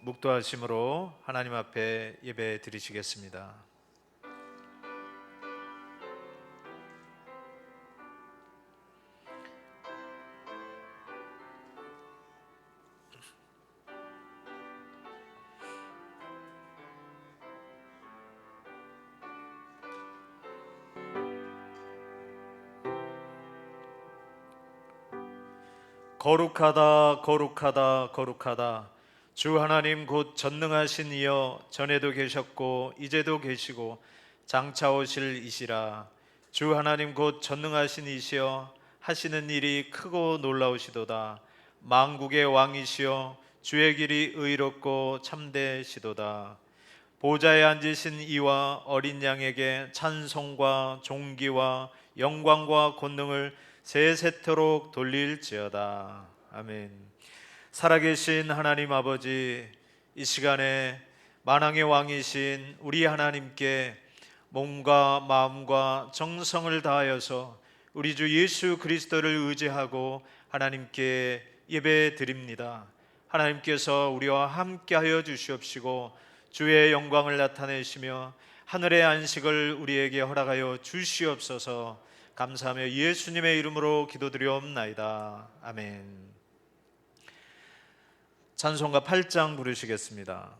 묵도하심으로 하나님 앞에 예배 드리시겠습니다. 거룩하다 거룩하다 거룩하다. 주 하나님 곧 전능하신 이여, 전에도 계셨고 이제도 계시고 장차 오실 이시라. 주 하나님 곧 전능하신 이시여, 하시는 일이 크고 놀라우시도다. 만국의 왕이시여, 주의 길이 의롭고 참되시도다. 보좌에 앉으신 이와 어린 양에게 찬송과 존귀와 영광과 권능을 세세토록 돌릴지어다. 아멘. 살아계신 하나님 아버지, 이 시간에 만왕의 왕이신 우리 하나님께 몸과 마음과 정성을 다하여서 우리 주 예수 그리스도를 의지하고 하나님께 예배 드립니다. 하나님께서 우리와 함께하여 주시옵시고 주의 영광을 나타내시며 하늘의 안식을 우리에게 허락하여 주시옵소서. 감사하며 예수님의 이름으로 기도드리옵나이다. 아멘. 찬송가 8장 부르시겠습니다.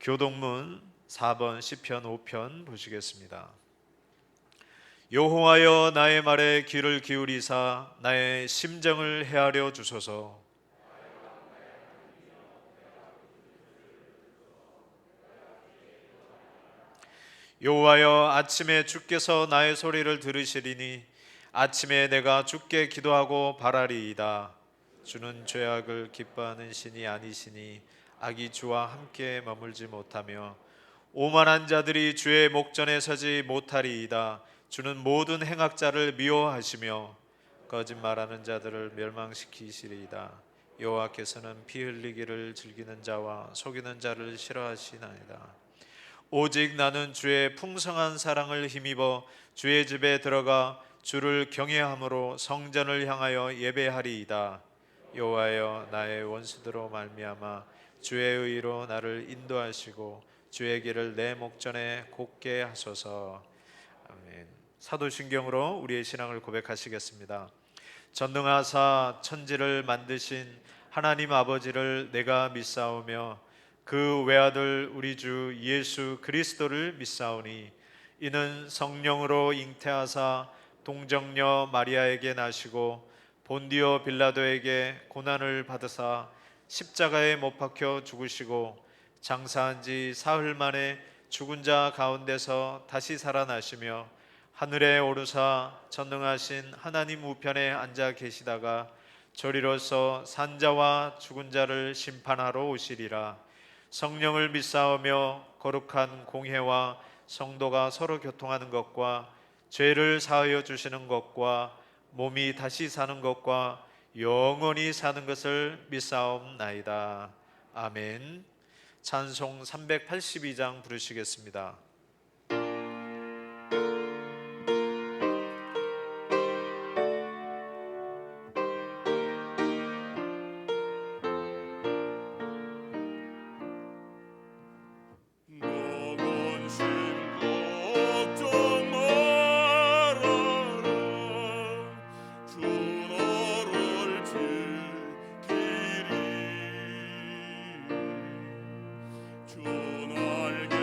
교동문 4번 시편 5편 보시겠습니다. 여호와여, 나의 말에 귀를 기울이사 나의 심정을 헤아려 주소서. 여호와여, 아침에 주께서 나의 소리를 들으시리니 아침에 내가 주께 기도하고 바라리이다. 주는 죄악을 기뻐하는 신이 아니시니 악이 주와 함께 머물지 못하며 오만한 자들이 주의 목전에 서지 못하리이다. 주는 모든 행악자를 미워하시며 거짓말하는 자들을 멸망시키시리이다. 여호와께서는 피 흘리기를 즐기는 자와 속이는 자를 싫어하시나이다. 오직 나는 주의 풍성한 사랑을 힘입어 주의 집에 들어가 주를 경외함으로 성전을 향하여 예배하리이다. 여호와여, 나의 원수대로 말미암아 주의 의로 나를 인도하시고 주의 길을 내 목전에 곧게 하소서. 아멘. 사도신경으로 우리의 신앙을 고백하시겠습니다. 전능하사 천지를 만드신 하나님 아버지를 내가 믿사오며 그 외아들 우리 주 예수 그리스도를 믿사오니 이는 성령으로 잉태하사 동정녀 마리아에게 나시고 본디오 빌라도에게 고난을 받으사 십자가에 못 박혀 죽으시고 장사한 지 사흘 만에 죽은 자 가운데서 다시 살아나시며 하늘에 오르사 전능하신 하나님 우편에 앉아 계시다가 저리로서 산자와 죽은 자를 심판하러 오시리라. 성령을 믿사오며 거룩한 공회와 성도가 서로 교통하는 것과 죄를 사하여 주시는 것과 몸이 다시 사는 것과 영원히 사는 것을 믿사옵나이다. 아멘. 찬송 382장 부르시겠습니다. 주 날개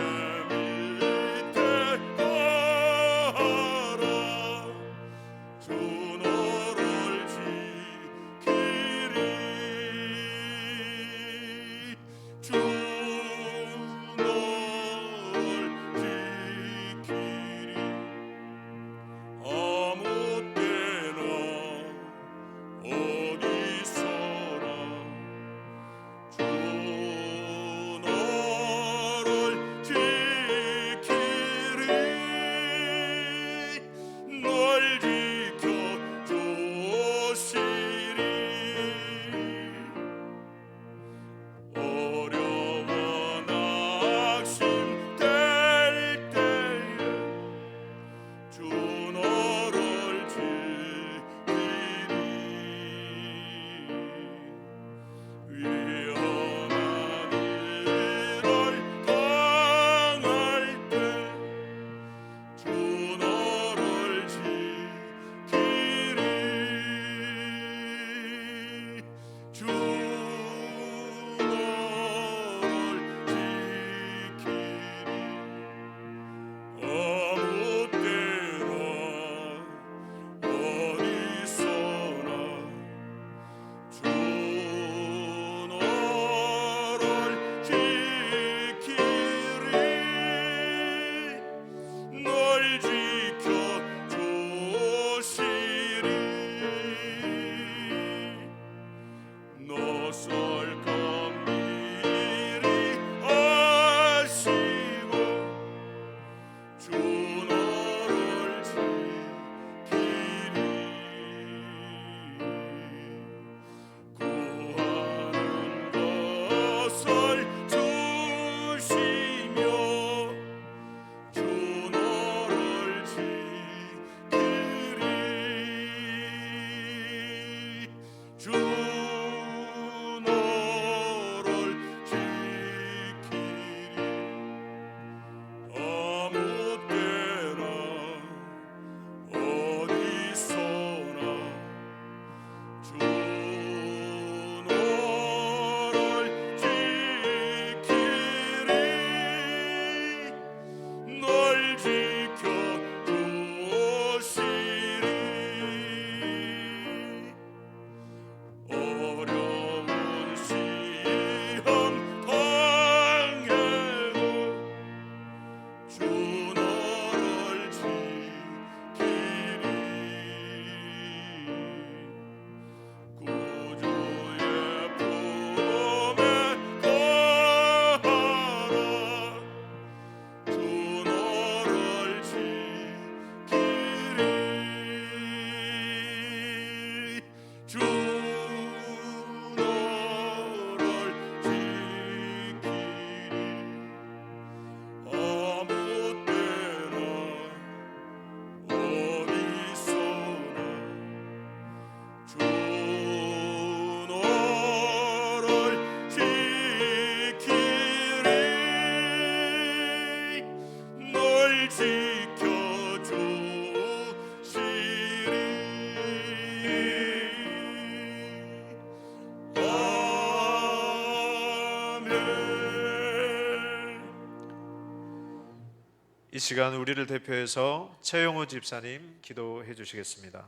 시간 우리를 대표해서 최영호 집사님 기도해 주시겠습니다.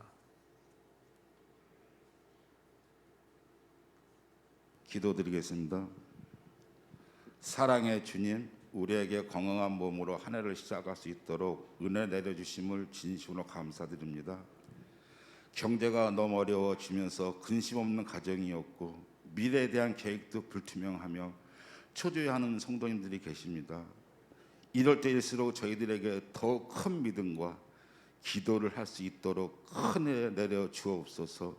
기도드리겠습니다. 사랑의 주님, 우리에게 건강한 몸으로 한 해를 시작할 수 있도록 은혜 내려주심을 진심으로 감사드립니다. 경제가 너무 어려워지면서 근심 없는 가정이었고 미래에 대한 계획도 불투명하며 초조해하는 성도님들이 계십니다. 이럴 때일수록 저희들에게 더욱 큰 믿음과 기도를 할 수 있도록 큰 은혜 내려 주옵소서.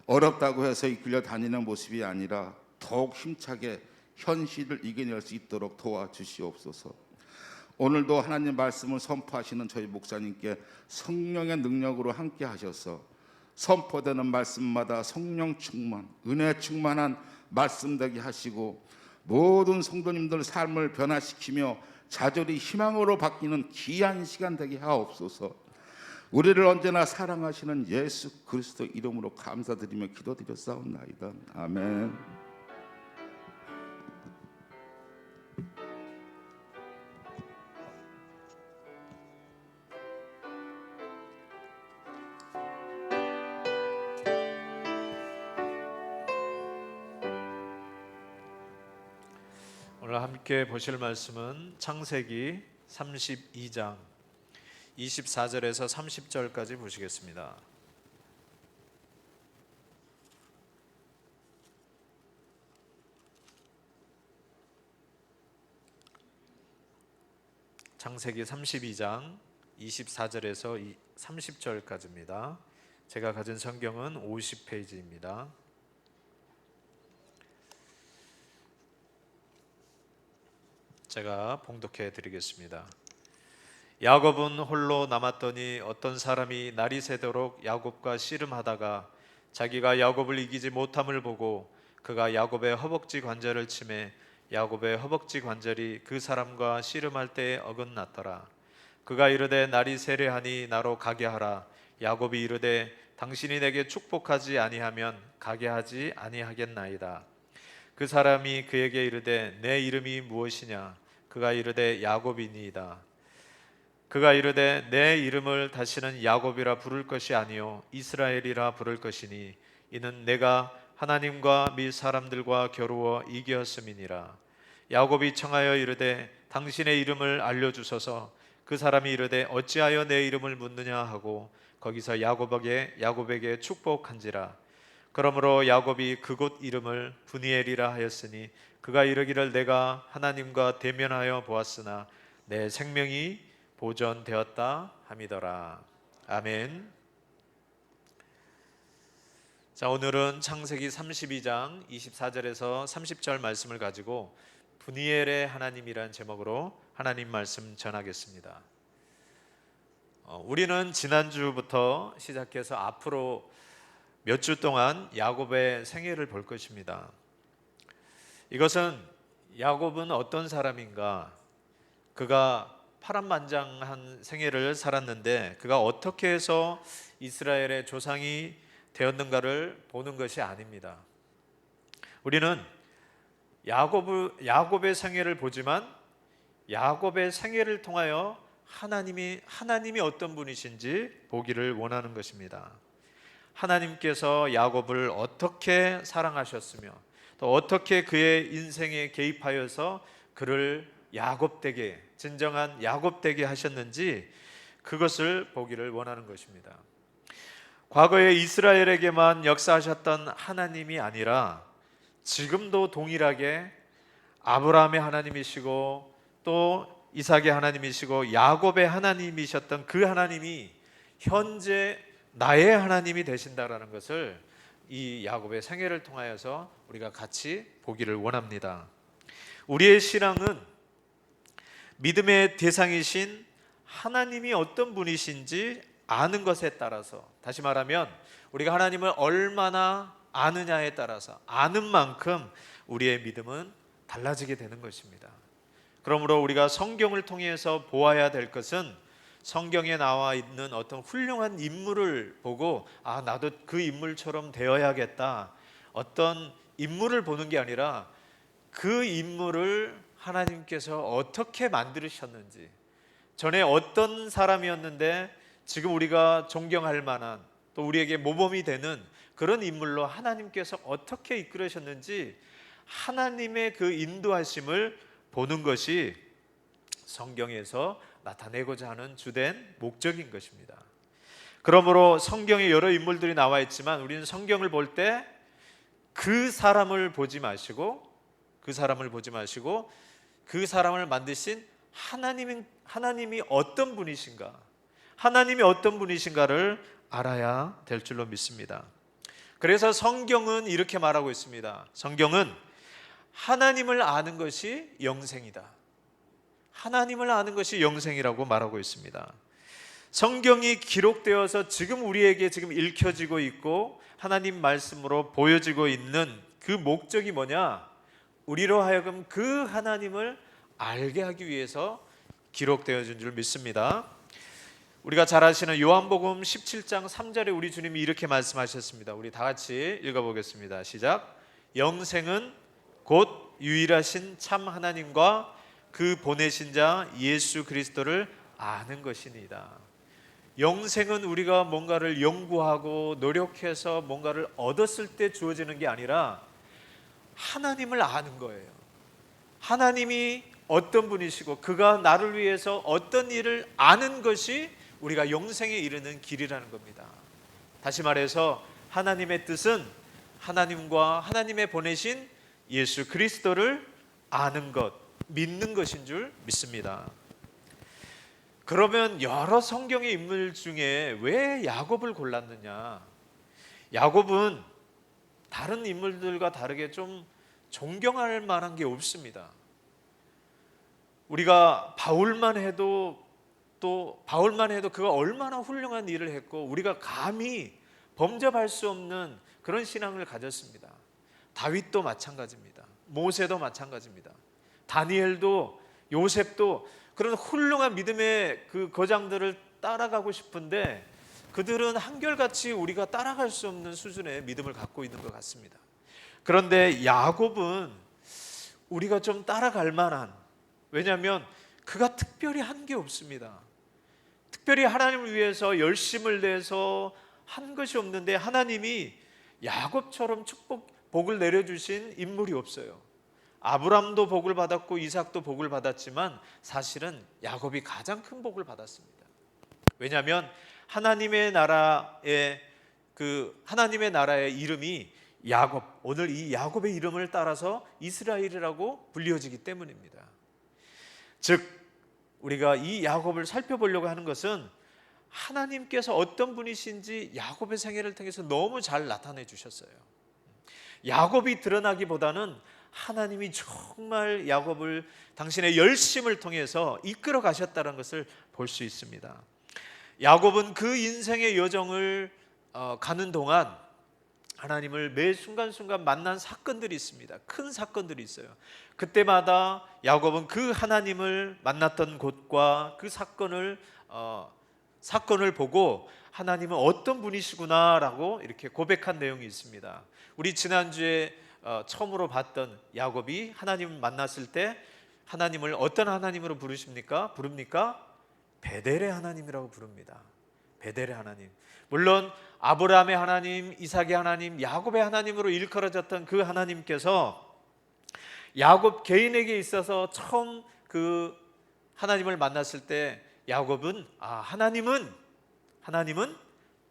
어렵다고 해서 이끌려 다니는 모습이 아니라 더욱 힘차게 현실을 이겨낼 수 있도록 도와주시옵소서. 오늘도 하나님 말씀을 선포하시는 저희 목사님께 성령의 능력으로 함께 하셔서 선포되는 말씀마다 성령 충만, 은혜 충만한 말씀 되게 하시고 모든 성도님들 삶을 변화시키며 좌절이 희망으로 바뀌는 귀한 시간 되게 하옵소서. 우리를 언제나 사랑하시는 예수 그리스도 이름으로 감사드리며 기도드렸사옵나이다. 아멘. 오늘 함께 보실 말씀은 창세기 32장 24절에서 30절까지 보시겠습니다. 창세기 32장 24절에서 30절까지입니다. 제가 가진 성경은 50페이지입니다. 제가 봉독해 드리겠습니다. 야곱은 홀로 남았더니 어떤 사람이 날이 새도록 야곱과 씨름하다가 자기가 야곱을 이기지 못함을 보고 그가 야곱의 허벅지 관절을 치매 야곱의 허벅지 관절이 그 사람과 씨름할 때에 어긋났더라. 그가 이르되 날이 세려하니 나로 가게 하라. 야곱이 이르되 당신이 내게 축복하지 아니하면 가게 하지 아니하겠나이다. 그 사람이 그에게 이르되 내 이름이 무엇이냐? 그가 이르되 야곱이니이다. 그가 이르되 내 이름을 다시는 야곱이라 부를 것이 아니요 이스라엘이라 부를 것이니 이는 내가 하나님과 및 사람들과 겨루어 이겼음이니라. 야곱이 청하여 이르되 당신의 이름을 알려주소서. 그 사람이 이르되 어찌하여 내 이름을 묻느냐 하고 거기서 야곱에게 축복한지라. 그러므로 야곱이 그곳 이름을 브니엘이라 하였으니 그가 이르기를 내가 하나님과 대면하여 보았으나 내 생명이 보존되었다 함이더라. 아멘. 자, 오늘은 창세기 32장 24절에서 30절 말씀을 가지고 브니엘의 하나님이라는 제목으로 하나님 말씀 전하겠습니다. 우리는 지난주부터 시작해서 앞으로 몇 주 동안 야곱의 생애를 볼 것입니다. 이것은 야곱은 어떤 사람인가? 그가 파란만장한 생애를 살았는데 그가 어떻게 해서 이스라엘의 조상이 되었는가를 보는 것이 아닙니다. 우리는 야곱의 생애를 보지만 야곱의 생애를 통하여 하나님이 어떤 분이신지 보기를 원하는 것입니다. 하나님께서 야곱을 어떻게 사랑하셨으며 또 어떻게 그의 인생에 개입하여서 그를 야곱되게, 진정한 야곱되게 하셨는지 그것을 보기를 원하는 것입니다. 과거에 이스라엘에게만 역사하셨던 하나님이 아니라 지금도 동일하게 아브라함의 하나님이시고 또 이삭의 하나님이시고 야곱의 하나님이셨던 그 하나님이 현재 나의 하나님이 되신다라는 것을 이 야곱의 생애를 통하여서 우리가 같이 보기를 원합니다. 우리의 신앙은 믿음의 대상이신 하나님이 어떤 분이신지 아는 것에 따라서, 다시 말하면 우리가 하나님을 얼마나 아느냐에 따라서 아는 만큼 우리의 믿음은 달라지게 되는 것입니다. 그러므로 우리가 성경을 통해서 보아야 될 것은 성경에 나와 있는 어떤 훌륭한 인물을 보고 나도 그 인물처럼 되어야겠다, 어떤 인물을 보는 게 아니라 그 인물을 하나님께서 어떻게 만드셨는지, 전에 어떤 사람이었는데 지금 우리가 존경할 만한, 또 우리에게 모범이 되는 그런 인물로 하나님께서 어떻게 이끌으셨는지 하나님의 그 인도하심을 보는 것이 성경에서 나타내고자 하는 주된 목적인 것입니다. 그러므로 성경에 여러 인물들이 나와 있지만 우리는 성경을 볼 때 그 사람을 보지 마시고 그 사람을 만드신 하나님이 어떤 분이신가, 하나님이 어떤 분이신가를 알아야 될 줄로 믿습니다. 그래서 성경은 이렇게 말하고 있습니다. 성경은 하나님을 아는 것이 영생이다. 하나님을 아는 것이 영생이라고 말하고 있습니다. 성경이 기록되어서 지금 우리에게 지금 읽혀지고 있고 하나님 말씀으로 보여지고 있는 그 목적이 뭐냐? 우리로 하여금 그 하나님을 알게 하기 위해서 기록되어진 줄 믿습니다. 우리가 잘 아시는 요한복음 17장 3절에 우리 주님이 이렇게 말씀하셨습니다. 우리 다 같이 읽어보겠습니다. 시작. 영생은 곧 유일하신 참 하나님과 그 보내신 자 예수 그리스도를 아는 것이니이다. 영생은 우리가 뭔가를 연구하고 노력해서 뭔가를 얻었을 때 주어지는 게 아니라 하나님을 아는 거예요. 하나님이 어떤 분이시고 그가 나를 위해서 어떤 일을 아는 것이 우리가 영생에 이르는 길이라는 겁니다. 다시 말해서 하나님의 뜻은 하나님과 하나님의 보내신 예수 그리스도를 아는 것, 믿는 것인 줄 믿습니다. 그러면 여러 성경의 인물 중에 왜 야곱을 골랐느냐? 야곱은 다른 인물들과 다르게 좀 존경할 만한 게 없습니다. 우리가 바울만 해도 그가 얼마나 훌륭한 일을 했고 우리가 감히 범접할 수 없는 그런 신앙을 가졌습니다. 다윗도 마찬가지입니다. 모세도 마찬가지입니다. 다니엘도 요셉도 그런 훌륭한 믿음의 그 거장들을 따라가고 싶은데 그들은 한결같이 우리가 따라갈 수 없는 수준의 믿음을 갖고 있는 것 같습니다. 그런데 야곱은 우리가 좀 따라갈 만한, 왜냐하면 그가 특별히 한 게 없습니다. 특별히 하나님을 위해서 열심을 내서 한 것이 없는데 하나님이 야곱처럼 복을 내려주신 인물이 없어요. 아브람도 복을 받았고 이삭도 복을 받았지만 사실은 야곱이 가장 큰 복을 받았습니다. 왜냐하면 하나님의 나라의 이름이 야곱, 오늘 이 야곱의 이름을 따라서 이스라엘이라고 불리어지기 때문입니다. 즉 우리가 이 야곱을 살펴보려고 하는 것은 하나님께서 어떤 분이신지 야곱의 생애를 통해서 너무 잘 나타내 주셨어요. 야곱이 드러나기보다는 하나님이 정말 야곱을 당신의 열심을 통해서 이끌어 가셨다는 것을 볼 수 있습니다. 야곱은 그 인생의 여정을 가는 동안 하나님을 매 순간순간 만난 사건들이 있습니다. 큰 사건들이 있어요. 그때마다 야곱은 그 하나님을 만났던 곳과 그 사건을 보고 하나님은 어떤 분이시구나라고 이렇게 고백한 내용이 있습니다. 우리 지난주에 처음으로 봤던 야곱이 하나님을 만났을 때 하나님을 어떤 하나님으로 부릅니까? 베델의 하나님이라고 부릅니다. 베델의 하나님. 물론 아브라함의 하나님, 이삭의 하나님, 야곱의 하나님으로 일컬어졌던 그 하나님께서 야곱 개인에게 있어서 처음 그 하나님을 만났을 때 야곱은 하나님은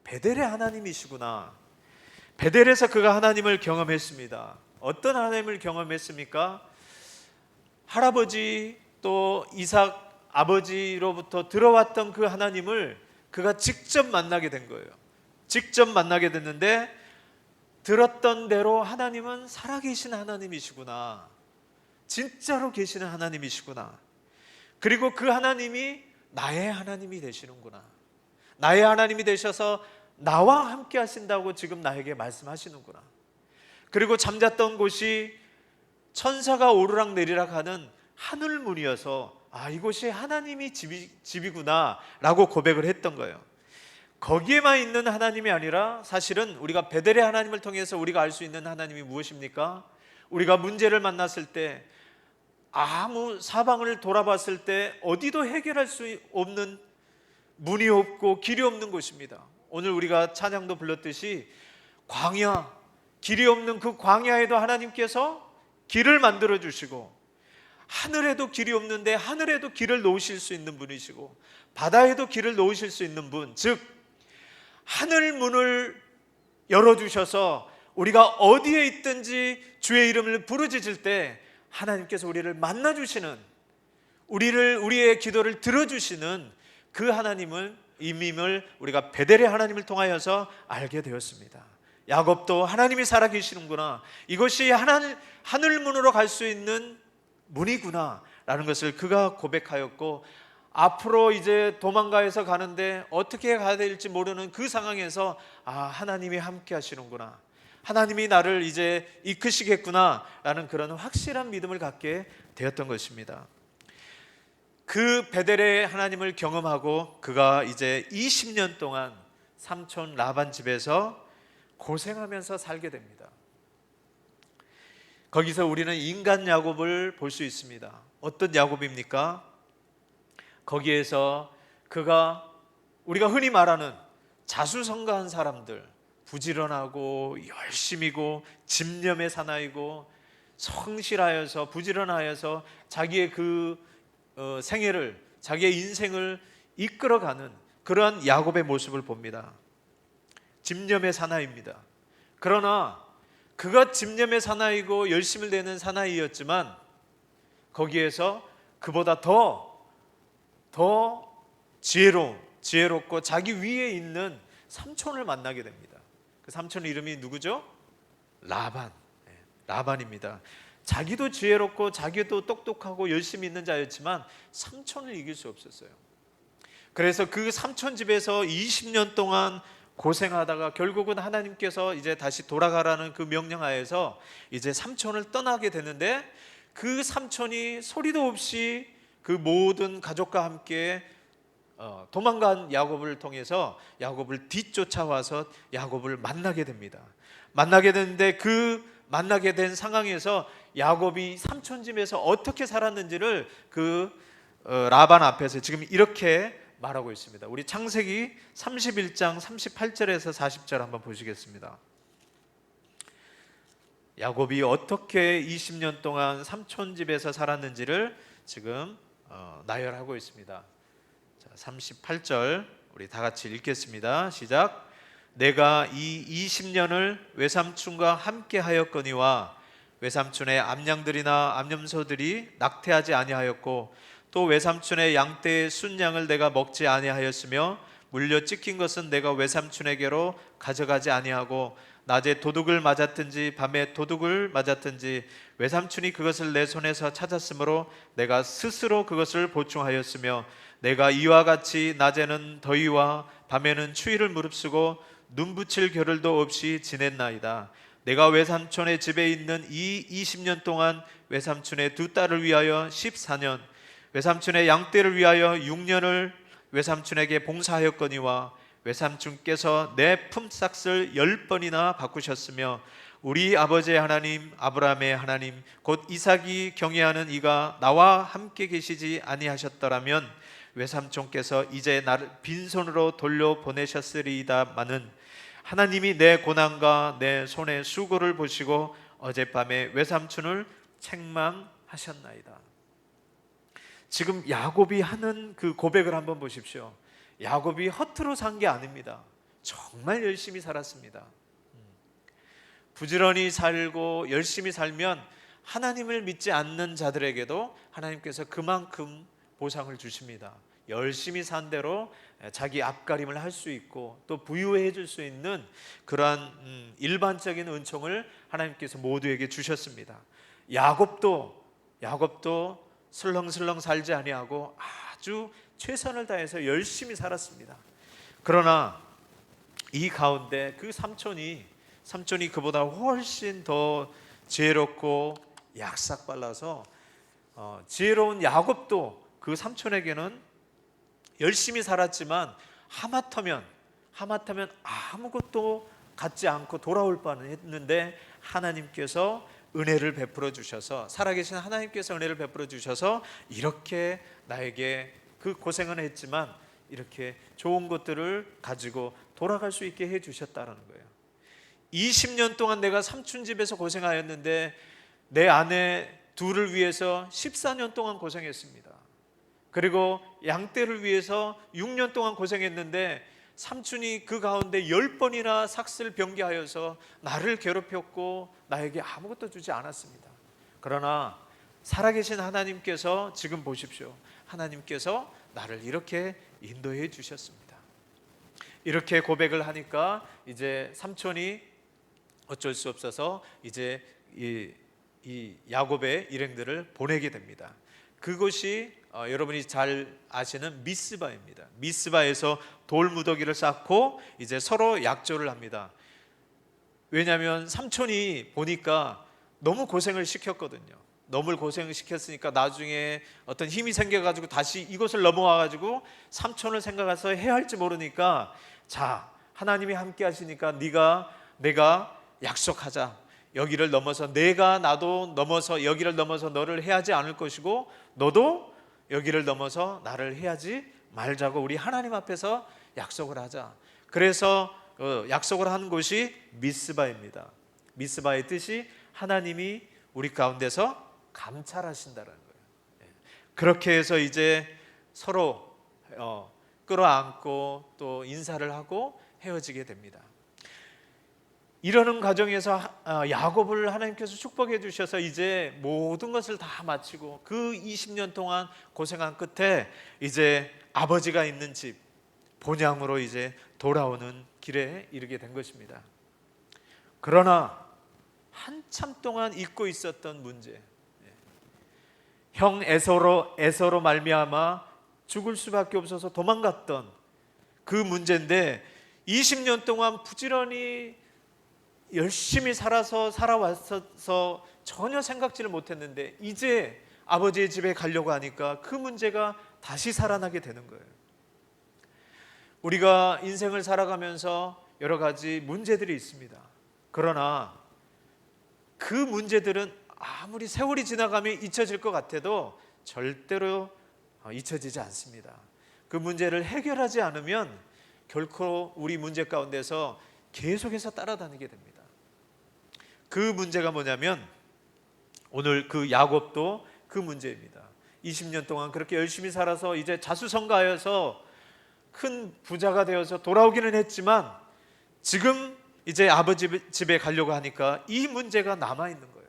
베델의 하나님이시구나. 베델에서 그가 하나님을 경험했습니다. 어떤 하나님을 경험했습니까? 할아버지 또 이삭 아버지로부터 들어왔던 그 하나님을 그가 직접 만나게 된 거예요. 직접 만나게 됐는데 들었던 대로 하나님은 살아계신 하나님이시구나. 진짜로 계시는 하나님이시구나. 그리고 그 하나님이 나의 하나님이 되시는구나. 나의 하나님이 되셔서 나와 함께 하신다고 지금 나에게 말씀하시는구나. 그리고 잠잤던 곳이 천사가 오르락 내리락 하는 하늘문이어서 이곳이 하나님이 집이구나 라고 고백을 했던 거예요. 거기에만 있는 하나님이 아니라 사실은 우리가 베델의 하나님을 통해서 우리가 알 수 있는 하나님이 무엇입니까? 우리가 문제를 만났을 때 아무 사방을 돌아봤을 때 어디도 해결할 수 없는, 문이 없고 길이 없는 곳입니다. 오늘 우리가 찬양도 불렀듯이 광야, 길이 없는 그 광야에도 하나님께서 길을 만들어 주시고, 하늘에도 길이 없는데 하늘에도 길을 놓으실 수 있는 분이시고, 바다에도 길을 놓으실 수 있는 분, 즉 하늘 문을 열어주셔서 우리가 어디에 있든지 주의 이름을 부르짖을 때 하나님께서 우리를 만나주시는, 우리의 기도를 들어주시는 그 하나님을, 임임을 우리가 베델의 하나님을 통하여서 알게 되었습니다. 야곱도 하나님이 살아계시는구나, 이것이 하늘 문으로 갈 수 있는 문이구나 라는 것을 그가 고백하였고, 앞으로 이제 도망가서 가는데 어떻게 가야 될지 모르는 그 상황에서 하나님이 함께 하시는구나, 하나님이 나를 이제 이끄시겠구나 라는 그런 확실한 믿음을 갖게 되었던 것입니다. 그 베델의 하나님을 경험하고 그가 이제 20년 동안 삼촌 라반 집에서 고생하면서 살게 됩니다. 거기서 우리는 인간 야곱을 볼 수 있습니다. 어떤 야곱입니까? 거기에서 그가 우리가 흔히 말하는 자수성가한 사람들, 부지런하고 열심이고 집념의 사나이고 성실하여서 부지런하여서 자기의 그 생애를, 자기의 인생을 이끌어가는 그러한 야곱의 모습을 봅니다. 집념의 사나이입니다. 그러나 그가 집념의 사나이고 열심을 내는 사나이였지만 거기에서 그보다 더 지혜롭고 자기 위에 있는 삼촌을 만나게 됩니다. 그 삼촌 이름이 누구죠? 라반. 라반입니다. 자기도 지혜롭고 자기도 똑똑하고 열심히 있는 자였지만 삼촌을 이길 수 없었어요. 그래서 그 삼촌 집에서 20년 동안 고생하다가 결국은 하나님께서 이제 다시 돌아가라는 그 명령하에서 이제 삼촌을 떠나게 되는데, 그 삼촌이 소리도 없이 그 모든 가족과 함께 도망간 야곱을 통해서 야곱을 뒤쫓아와서 야곱을 만나게 됩니다. 만나게 되는데 그 만나게 된 상황에서 야곱이 삼촌 집에서 어떻게 살았는지를 그 라반 앞에서 지금 이렇게 말하고 있습니다. 우리 창세기 31장 38절에서 40절 한번 보시겠습니다. 야곱이 어떻게 20년 동안 삼촌 집에서 살았는지를 지금 나열하고 있습니다. 자, 38절 우리 다 같이 읽겠습니다. 시작. 내가 이 20년을 외삼촌과 함께 하였거니와 외삼촌의 암양들이나 암염소들이 낙태하지 아니하였고 또 외삼촌의 양떼의 순양을 내가 먹지 아니하였으며 물려 찢긴 것은 내가 외삼촌에게로 가져가지 아니하고 낮에 도둑을 맞았든지 밤에 도둑을 맞았든지 외삼촌이 그것을 내 손에서 찾았으므로 내가 스스로 그것을 보충하였으며 내가 이와 같이 낮에는 더위와 밤에는 추위를 무릅쓰고 눈 붙일 겨를도 없이 지냈나이다. 내가 외삼촌의 집에 있는 이 20년 동안 외삼촌의 두 딸을 위하여 14년, 외삼촌의 양떼를 위하여 6년을 외삼촌에게 봉사하였거니와 외삼촌께서 내 품삯을 10번이나 바꾸셨으며 우리 아버지의 하나님 아브라함의 하나님 곧 이삭이 경외하는 이가 나와 함께 계시지 아니하셨더라면 외삼촌께서 이제 나를 빈손으로 돌려보내셨으리이다마는 하나님이 내 고난과 내 손의 수고를 보시고 어젯밤에 외삼촌을 책망하셨나이다. 지금 야곱이 하는 그 고백을 한번 보십시오. 야곱이 허투루 산 게 아닙니다. 정말 열심히 살았습니다. 부지런히 살고 열심히 살면 하나님을 믿지 않는 자들에게도 하나님께서 그만큼 보상을 주십니다. 열심히 산 대로 자기 앞가림을 할 수 있고 또 부유해 줄 수 있는 그러한 일반적인 은총을 하나님께서 모두에게 주셨습니다. 야곱도 슬렁슬렁 살지 아니하고 아주 최선을 다해서 열심히 살았습니다. 그러나 이 가운데 그 삼촌이 그보다 훨씬 더 지혜롭고 약삭빨라서 지혜로운 야곱도 그 삼촌에게는 열심히 살았지만 하마터면 아무것도 갖지 않고 돌아올 뻔했는데 하나님께서 은혜를 베풀어 주셔서, 살아계신 하나님께서 은혜를 베풀어 주셔서 이렇게 나에게 그 고생은 했지만 이렇게 좋은 것들을 가지고 돌아갈 수 있게 해 주셨다는 거예요. 20년 동안 내가 삼촌 집에서 고생하였는데 내 아내 둘을 위해서 14년 동안 고생했습니다. 그리고 양떼를 위해서 6년 동안 고생했는데 삼촌이 그 가운데 10번이나 삭슬 변개하여서 나를 괴롭혔고 나에게 아무것도 주지 않았습니다. 그러나 살아계신 하나님께서 지금 보십시오. 하나님께서 나를 이렇게 인도해 주셨습니다. 이렇게 고백을 하니까 이제 삼촌이 어쩔 수 없어서 이제 이 야곱의 일행들을 보내게 됩니다. 그곳이 여러분이 잘 아시는 미스바입니다. 미스바에서 돌무더기를 쌓고 이제 서로 약조를 합니다. 왜냐하면 삼촌이 보니까 너무 고생을 시켰거든요. 너무 고생을 시켰으니까 나중에 어떤 힘이 생겨가지고 다시 이곳을 넘어와가지고 삼촌을 생각해서 해야 할지 모르니까, 자, 하나님이 함께 하시니까 내가 약속하자. 여기를 넘어서 나도 넘어서 여기를 넘어서 너를 해하지 않을 것이고 너도 여기를 넘어서 나를 해하지 말자고 우리 하나님 앞에서 약속을 하자. 그래서 약속을 하는 곳이 미스바입니다. 미스바의 뜻이 하나님이 우리 가운데서 감찰하신다는 거예요. 그렇게 해서 이제 서로 끌어안고 또 인사를 하고 헤어지게 됩니다. 이러는 과정에서 야곱을 하나님께서 축복해 주셔서 이제 모든 것을 다 마치고 그 20년 동안 고생한 끝에 이제 아버지가 있는 집 본향으로 이제 돌아오는 길에 이르게 된 것입니다. 그러나 한참 동안 잊고 있었던 문제, 형 에서로 말미암아 죽을 수밖에 없어서 도망갔던 그 문제인데 20년 동안 부지런히 열심히 살아왔어서 전혀 생각지를 못했는데 이제 아버지의 집에 가려고 하니까 그 문제가 다시 살아나게 되는 거예요. 우리가 인생을 살아가면서 여러 가지 문제들이 있습니다. 그러나 그 문제들은 아무리 세월이 지나가면 잊혀질 것 같아도 절대로 잊혀지지 않습니다. 그 문제를 해결하지 않으면 결코 우리 문제 가운데서 계속해서 따라다니게 됩니다. 그 문제가 뭐냐면 오늘 그 야곱도 그 문제입니다. 20년 동안 그렇게 열심히 살아서 이제 자수성가하여서 큰 부자가 되어서 돌아오기는 했지만 지금 이제 아버지 집에 가려고 하니까 이 문제가 남아있는 거예요.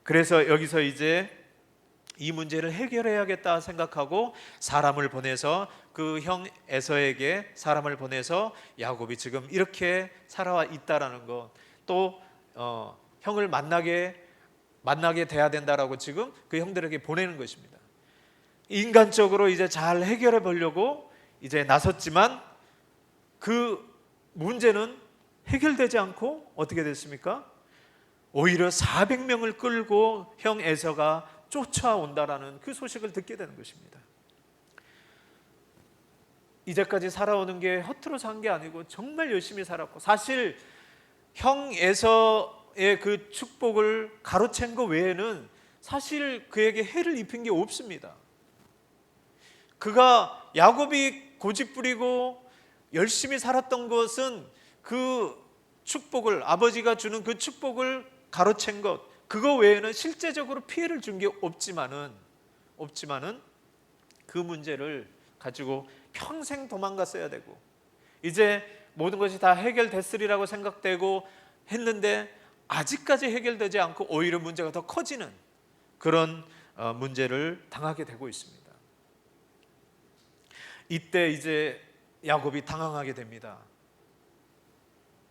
그래서 여기서 이제 이 문제를 해결해야겠다 생각하고 사람을 보내서 그 형 에서에게 사람을 보내서 야곱이 지금 이렇게 살아와 있다라는 것, 또 형을 만나게 돼야 된다라고 지금 그 형들에게 보내는 것입니다. 인간적으로 이제 잘 해결해 보려고 이제 나섰지만 그 문제는 해결되지 않고 어떻게 됐습니까? 오히려 400명을 끌고 형 에서가 쫓아온다라는 그 소식을 듣게 되는 것입니다. 이제까지 살아오는 게 허투루 산 게 아니고 정말 열심히 살았고, 사실 형 에서의 그 축복을 가로챈 것 외에는 사실 그에게 해를 입힌 게 없습니다. 그가 야곱이 고집부리고 열심히 살았던 것은 그 축복을, 아버지가 주는 그 축복을 가로챈 것, 그거 외에는 실제적으로 피해를 준 게 없지만은 그 문제를 가지고 평생 도망갔어야 되고 이제 모든 것이 다 해결됐으리라고 생각되고 했는데 아직까지 해결되지 않고 오히려 문제가 더 커지는 그런 문제를 당하게 되고 있습니다. 이때 이제 야곱이 당황하게 됩니다.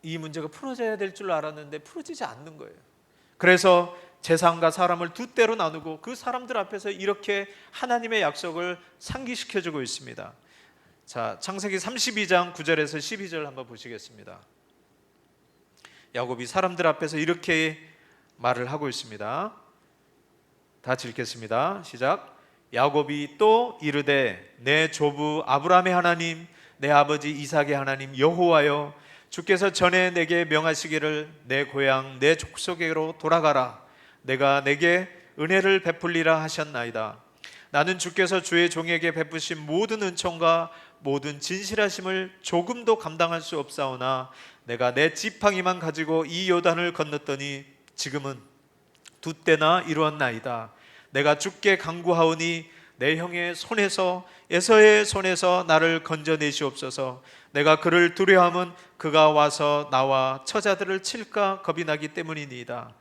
이 문제가 풀어져야 될 줄 알았는데 풀어지지 않는 거예요. 그래서 재산과 사람을 두 때로 나누고 그 사람들 앞에서 이렇게 하나님의 약속을 상기시켜주고 있습니다. 자, 창세기 32장 9절에서 12절 한번 보시겠습니다. 야곱이 사람들 앞에서 이렇게 말을 하고 있습니다. 다 같이 읽겠습니다. 시작. 야곱이 또 이르되 내 조부 아브라함의 하나님 내 아버지 이삭의 하나님 여호와여 주께서 전에 내게 명하시기를 내 고향 내 족속에게로 돌아가라. 내가 내게 은혜를 베풀리라 하셨나이다. 나는 주께서 주의 종에게 베푸신 모든 은총과 모든 진실하심을 조금도 감당할 수 없사오나 내가 내 지팡이만 가지고 이 요단을 건넜더니 지금은 두 때나 이루었나이다. 내가 주께 간구하오니 내 형의 손에서 에서의 손에서 나를 건져내시옵소서. 내가 그를 두려워함은 그가 와서 나와 처자들을 칠까 겁이 나기 때문이니이다.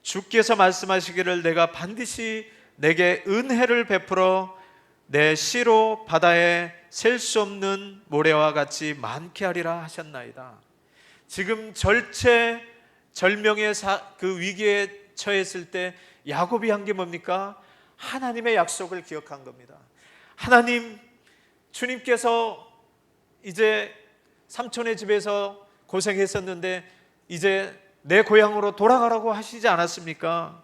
주께서 말씀하시기를 내가 반드시 내게 은혜를 베풀어 내 씨로 바다에 셀 수 없는 모래와 같이 많게 하리라 하셨나이다. 지금 절체절명의 그 위기에 처했을 때 야곱이 한 게 뭡니까? 하나님의 약속을 기억한 겁니다. 하나님, 주님께서 이제 삼촌의 집에서 고생했었는데 이제 내 고향으로 돌아가라고 하시지 않았습니까?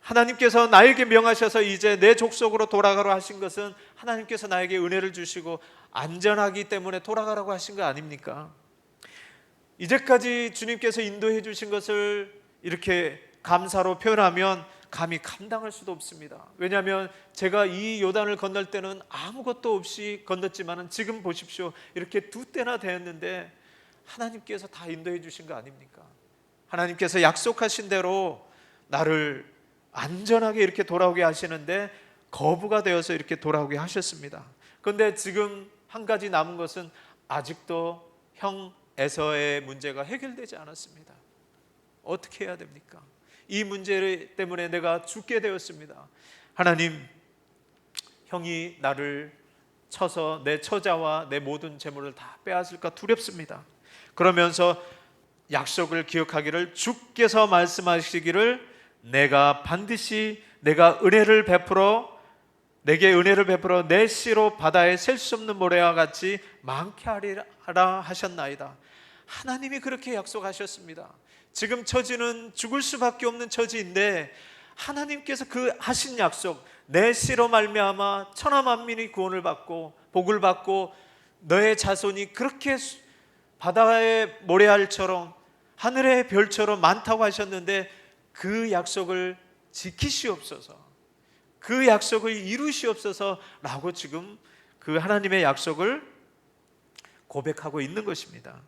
하나님께서 나에게 명하셔서 이제 내 족속으로 돌아가라 하신 것은 하나님께서 나에게 은혜를 주시고 안전하기 때문에 돌아가라고 하신 거 아닙니까? 이제까지 주님께서 인도해 주신 것을 이렇게 감사로 표현하면 감히 감당할 수도 없습니다. 왜냐하면 제가 이 요단을 건널 때는 아무것도 없이 건넜지만 지금 보십시오. 이렇게 두 때나 되었는데 하나님께서 다 인도해 주신 거 아닙니까? 하나님께서 약속하신 대로 나를 안전하게 이렇게 돌아오게 하시는데 거부가 되어서 이렇게 돌아오게 하셨습니다. 그런데 지금 한 가지 남은 것은 아직도 형 에서의 문제가 해결되지 않았습니다. 어떻게 해야 됩니까? 이 문제 때문에 내가 죽게 되었습니다. 하나님, 형이 나를 쳐서 내 처자와 내 모든 재물을 다 빼앗을까 두렵습니다. 그러면서 약속을 기억하기를 주께서 말씀하시기를 내가 반드시 내가 은혜를 베풀어 내게 은혜를 베풀어 내 씨로 바다에 셀 수 없는 모래와 같이 많게 하리라 하셨나이다. 하나님이 그렇게 약속하셨습니다. 지금 처지는 죽을 수밖에 없는 처지인데 하나님께서 그 하신 약속, 내 씨로 말미암아 천하 만민이 구원을 받고 복을 받고 너의 자손이 그렇게 바다의 모래알처럼 하늘의 별처럼 많다고 하셨는데 그 약속을 지키시옵소서, 그 약속을 이루시옵소서라고 지금 그 하나님의 약속을 고백하고 있는 것입니다.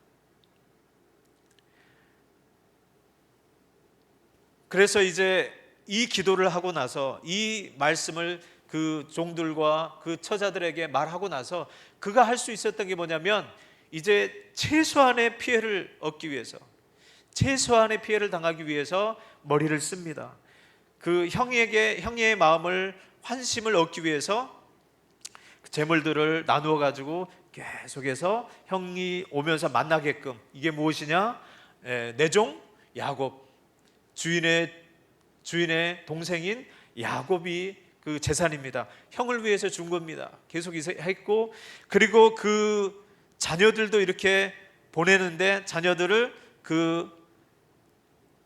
그래서 이제 이 기도를 하고 나서 이 말씀을 그 종들과 그 처자들에게 말하고 나서 그가 할 수 있었던 게 뭐냐면 이제 최소한의 피해를 얻기 위해서, 최소한의 피해를 당하기 위해서 머리를 씁니다. 그 형의 마음을 환심을 얻기 위해서 재물들을 나누어 가지고 계속해서 형이 오면서 만나게끔, 이게 무엇이냐? 내 종 야곱, 주인의 동생인 야곱이 그 재산입니다. 형을 위해서 준 겁니다. 계속 했고, 그리고 그 자녀들도 이렇게 보내는데 자녀들을 그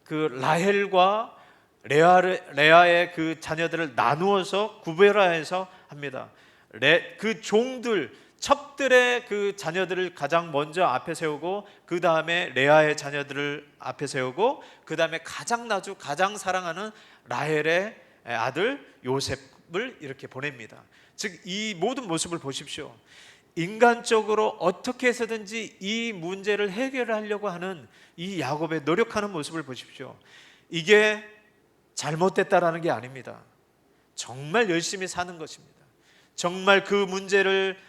라헬과 레아의 그 자녀들을 나누어서 구별하여서 합니다. 그 종들, 첩들의 그 자녀들을 가장 먼저 앞에 세우고 그 다음에 레아의 자녀들을 앞에 세우고 그 다음에 가장 사랑하는 라헬의 아들 요셉을 이렇게 보냅니다. 즉 이 모든 모습을 보십시오. 인간적으로 어떻게 해서든지 이 문제를 해결하려고 하는 이 야곱의 노력하는 모습을 보십시오. 이게 잘못됐다라는 게 아닙니다. 정말 열심히 사는 것입니다. 정말 그 문제를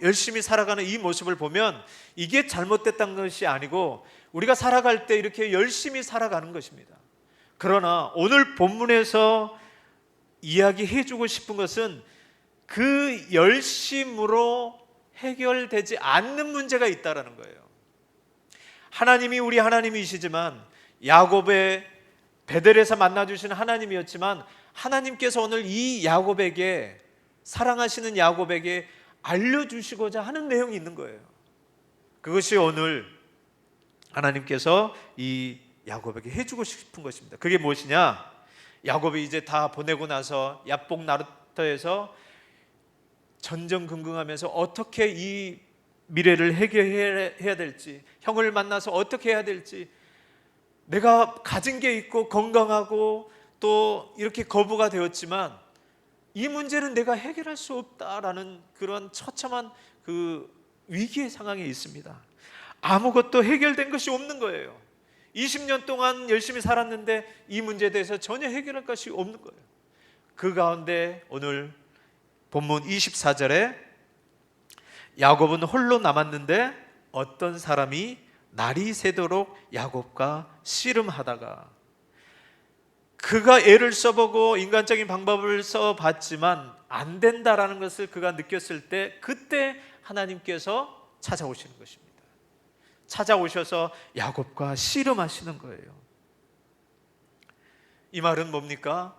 열심히 살아가는 이 모습을 보면 이게 잘못됐다는 것이 아니고 우리가 살아갈 때 이렇게 열심히 살아가는 것입니다. 그러나 오늘 본문에서 이야기해주고 싶은 것은 그 열심으로 해결되지 않는 문제가 있다는 거예요. 하나님이 우리 하나님이시지만 야곱의 베델에서 만나주신 하나님이었지만 하나님께서 오늘 이 야곱에게, 사랑하시는 야곱에게 알려주시고자 하는 내용이 있는 거예요. 그것이 오늘 하나님께서 이 야곱에게 해주고 싶은 것입니다. 그게 무엇이냐? 야곱이 이제 다 보내고 나서 야복 나루터에서 전전긍긍하면서 어떻게 이 미래를 해결해야 될지, 형을 만나서 어떻게 해야 될지, 내가 가진 게 있고 건강하고 또 이렇게 거부가 되었지만 이 문제는 내가 해결할 수 없다라는 그런 처참한 그 위기의 상황에 있습니다. 아무것도 해결된 것이 없는 거예요. 20년 동안 열심히 살았는데 이 문제에 대해서 전혀 해결할 것이 없는 거예요. 그 가운데 오늘 본문 24절에 야곱은 홀로 남았는데 어떤 사람이 날이 새도록 야곱과 씨름하다가, 그가 애를 써보고 인간적인 방법을 써봤지만 안 된다라는 것을 그가 느꼈을 때, 그때 하나님께서 찾아오시는 것입니다. 찾아오셔서 야곱과 씨름하시는 거예요. 이 말은 뭡니까?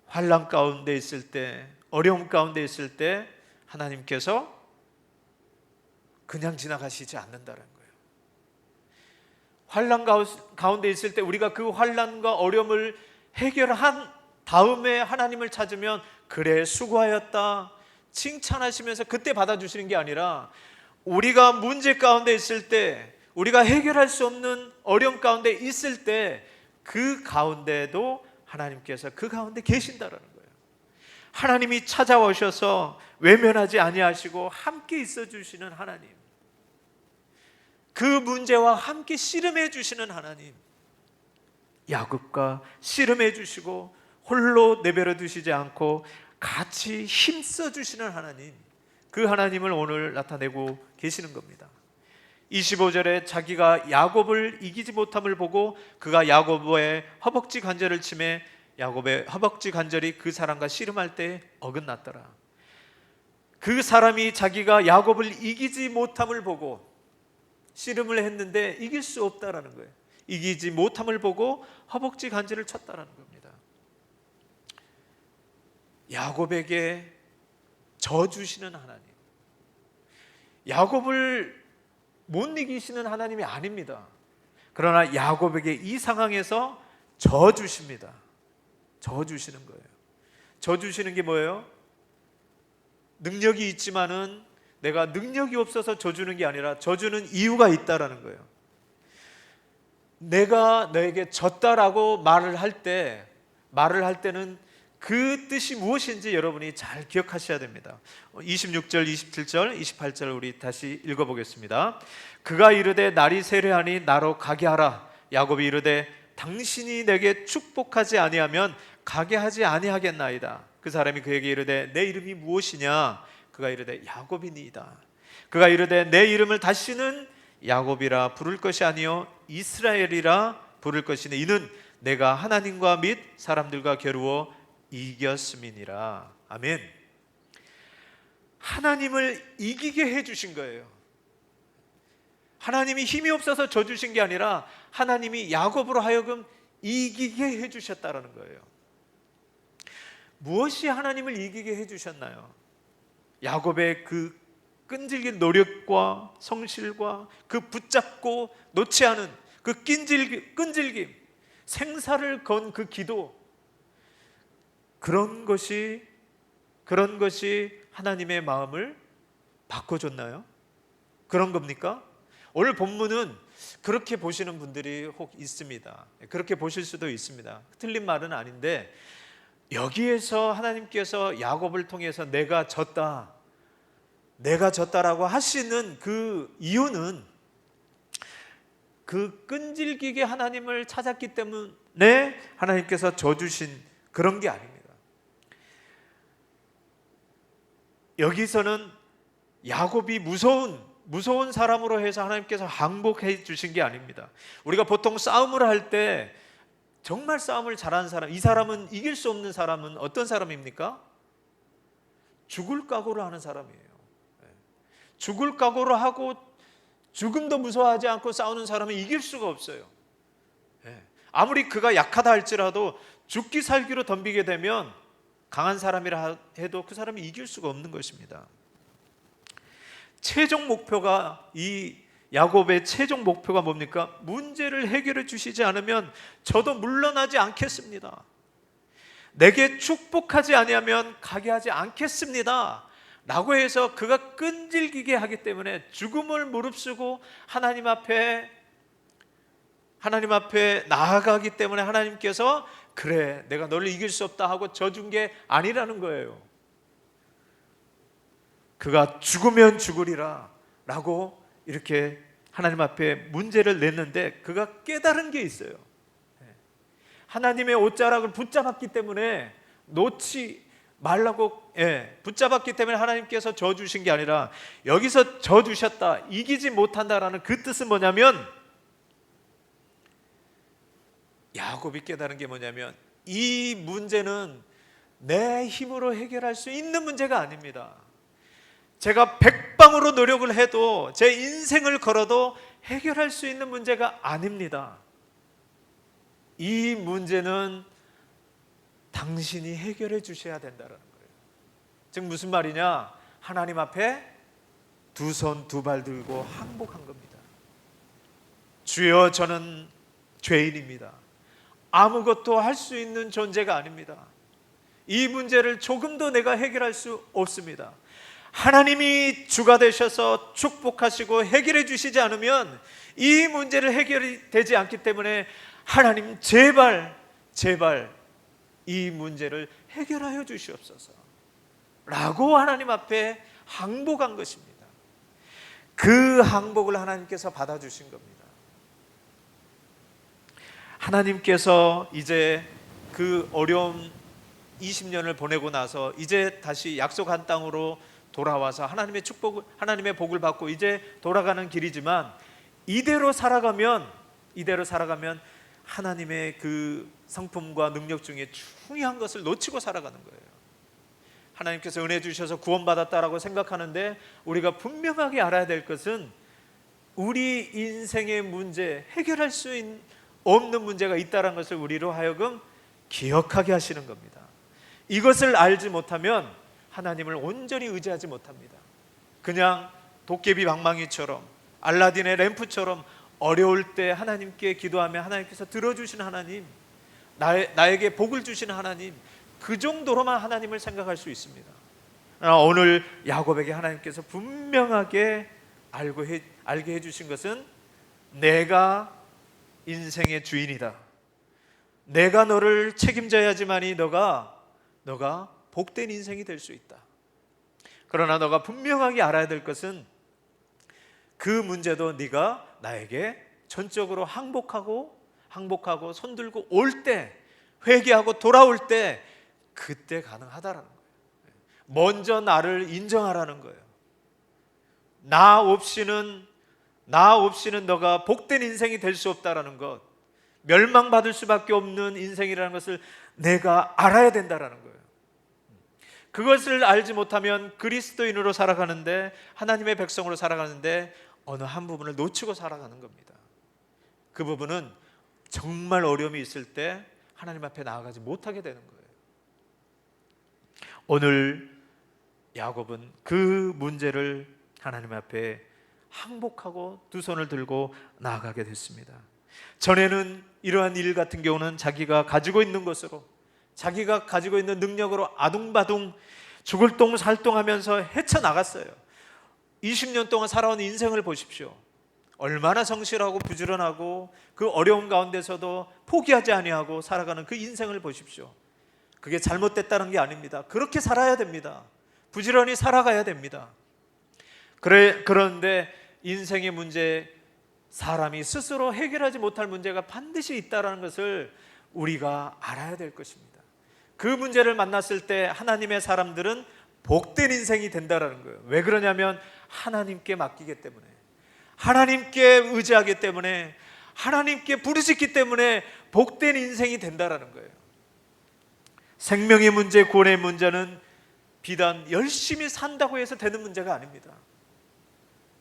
환난 가운데 있을 때, 어려움 가운데 있을 때 하나님께서 그냥 지나가시지 않는다는 거예요. 환난 가운데 있을 때 우리가 그 환난과 어려움을 해결한 다음에 하나님을 찾으면 그래 수고하였다 칭찬하시면서 그때 받아주시는 게 아니라, 우리가 문제 가운데 있을 때, 우리가 해결할 수 없는 어려움 가운데 있을 때 그 가운데도 하나님께서 그 가운데 계신다라는 거예요. 하나님이 찾아오셔서 외면하지 아니하시고 함께 있어 주시는 하나님, 그 문제와 함께 씨름해 주시는 하나님, 야곱과 씨름해 주시고 홀로 내버려 두시지 않고 같이 힘써 주시는 하나님, 그 하나님을 오늘 나타내고 계시는 겁니다. 25절에 자기가 야곱을 이기지 못함을 보고 그가 야곱의 허벅지 관절을 치매 야곱의 허벅지 관절이 그 사람과 씨름할 때 어긋났더라. 그 사람이 자기가 야곱을 이기지 못함을 보고 씨름을 했는데 이길 수 없다라는 거예요. 이기지 못함을 보고 허벅지 관절을 쳤다라는 겁니다. 야곱에게 져주시는 하나님, 야곱을 못 이기시는 하나님이 아닙니다. 그러나 야곱에게 이 상황에서 져주십니다. 져주시는 거예요. 져주시는 게 뭐예요? 능력이 있지만은 내가 능력이 없어서 져주는 게 아니라 져주는 이유가 있다라는 거예요. 내가 너에게 졌다라고 말을 할 때는 그 뜻이 무엇인지 여러분이 잘 기억하셔야 됩니다. 26절, 27절, 28절 우리 다시 읽어보겠습니다. 그가 이르되 날이 세려하니 나로 가게 하라. 야곱이 이르되 당신이 내게 축복하지 아니하면 가게 하지 아니하겠나이다. 그 사람이 그에게 이르되 내 이름이 무엇이냐? 그가 이르되 야곱이니이다. 그가 이르되 내 이름을 다시는 야곱이라 부를 것이 아니요 이스라엘이라 부를 것이니 이는 내가 하나님과 및 사람들과 겨루어 이겼음이니라. 아멘. 하나님을 이기게 해주신 거예요. 하나님이 힘이 없어서 져주신 게 아니라 하나님이 야곱으로 하여금 이기게 해주셨다는 거예요. 무엇이 하나님을 이기게 해주셨나요? 야곱의 그 끈질긴 노력과 성실과 그 붙잡고 놓지 않은 그 끈질김, 생사를 건 그 기도, 그런 것이 하나님의 마음을 바꿔줬나요? 그런 겁니까? 오늘 본문은 그렇게 보시는 분들이 혹 있습니다. 그렇게 보실 수도 있습니다. 틀린 말은 아닌데, 여기에서 하나님께서 야곱을 통해서 내가 졌다라고 하시는 그 이유는 그 끈질기게 하나님을 찾았기 때문에 하나님께서 져주신 그런 게 아닙니다. 여기서는 야곱이 무서운 사람으로 해서 하나님께서 항복해 주신 게 아닙니다. 우리가 보통 싸움을 할 때 정말 싸움을 잘하는 사람, 이 사람은 이길 수 없는 사람은 어떤 사람입니까? 죽을 각오를 하는 사람이에요. 죽을 각오를 하고 죽음도 무서워하지 않고 싸우는 사람은 이길 수가 없어요. 아무리 그가 약하다 할지라도 죽기 살기로 덤비게 되면 강한 사람이라 해도 그 사람이 이길 수가 없는 것입니다. 최종 목표가, 이 야곱의 최종 목표가 뭡니까? 문제를 해결해 주시지 않으면 저도 물러나지 않겠습니다. 내게 축복하지 아니하면 가게 하지 않겠습니다. 라고 해서 그가 끈질기게 하기 때문에 죽음을 무릅쓰고 하나님 앞에 나아가기 때문에 하나님께서 그래 내가 너를 이길 수 없다 하고 져준 게 아니라는 거예요. 그가 죽으면 죽으리라 라고 이렇게 하나님 앞에 문제를 냈는데 그가 깨달은 게 있어요. 하나님의 옷자락을 붙잡았기 때문에 놓지 말라고 붙잡았기 때문에 하나님께서 져주신 게 아니라 여기서 져주셨다, 이기지 못한다라는 그 뜻은 뭐냐면, 야곱이 깨달은 게 뭐냐면 이 문제는 내 힘으로 해결할 수 있는 문제가 아닙니다. 제가 백방으로 노력을 해도 제 인생을 걸어도 해결할 수 있는 문제가 아닙니다. 이 문제는 당신이 해결해 주셔야 된다는 거예요. 즉 무슨 말이냐? 하나님 앞에 두 손 두 발 들고 항복한 겁니다. 주여 저는 죄인입니다. 아무것도 할 수 있는 존재가 아닙니다. 이 문제를 조금도 내가 해결할 수 없습니다. 하나님이 주가 되셔서 축복하시고 해결해 주시지 않으면 이 문제를 해결이 되지 않기 때문에 하나님 제발 이 문제를 해결하여 주시옵소서 라고 하나님 앞에 항복한 것입니다. 그 항복을 하나님께서 받아주신 겁니다. 하나님께서 이제 그 어려움 20년을 보내고 나서 이제 다시 약속한 땅으로 돌아와서 하나님의 축복을, 하나님의 복을 받고 이제 돌아가는 길이지만 이대로 살아가면 하나님의 그 성품과 능력 중에 중요한 것을 놓치고 살아가는 거예요. 하나님께서 은혜 주셔서 구원받았다라고 생각하는데 우리가 분명하게 알아야 될 것은 우리 인생의 문제, 해결할 수 없는 문제가 있다는 것을 우리로 하여금 기억하게 하시는 겁니다. 이것을 알지 못하면 하나님을 온전히 의지하지 못합니다. 그냥 도깨비 방망이처럼 알라딘의 램프처럼 어려울 때 하나님께 기도하면 하나님께서 들어주시는 하나님, 나에게 복을 주시는 하나님, 그 정도로만 하나님을 생각할 수 있습니다. 오늘 야곱에게 하나님께서 분명하게 알게 해주신 것은 내가 인생의 주인이다. 내가 너를 책임져야지만이 너가 복된 인생이 될 수 있다. 그러나 너가 분명하게 알아야 될 것은 그 문제도 네가 나에게 전적으로 항복하고 손들고 올 때, 회개하고 돌아올 때 그때 가능하다라는 거예요. 먼저 나를 인정하라는 거예요. 나 없이는 너가 복된 인생이 될 수 없다라는 것, 멸망받을 수밖에 없는 인생이라는 것을 내가 알아야 된다라는 거예요. 그것을 알지 못하면 그리스도인으로 살아가는데, 하나님의 백성으로 살아가는데 어느 한 부분을 놓치고 살아가는 겁니다. 그 부분은 정말 어려움이 있을 때 하나님 앞에 나아가지 못하게 되는 거예요. 오늘 야곱은 그 문제를 하나님 앞에 항복하고 두 손을 들고 나아가게 됐습니다. 전에는 이러한 일 같은 경우는 자기가 가지고 있는 것으로, 자기가 가지고 있는 능력으로 아둥바둥 죽을 똥 살똥하면서 헤쳐나갔어요. 20년 동안 살아온 인생을 보십시오. 얼마나 성실하고 부지런하고 그 어려운 가운데서도 포기하지 아니하고 살아가는 그 인생을 보십시오. 그게 잘못됐다는 게 아닙니다. 그렇게 살아야 됩니다. 부지런히 살아가야 됩니다. 그런데 인생의 문제, 사람이 스스로 해결하지 못할 문제가 반드시 있다는 것을 우리가 알아야 될 것입니다. 그 문제를 만났을 때 하나님의 사람들은 복된 인생이 된다는 거예요. 왜 그러냐면 하나님께 맡기기 때문에, 하나님께 의지하기 때문에, 하나님께 부르짖기 때문에 복된 인생이 된다는 거예요. 생명의 문제, 구원의 문제는 비단 열심히 산다고 해서 되는 문제가 아닙니다.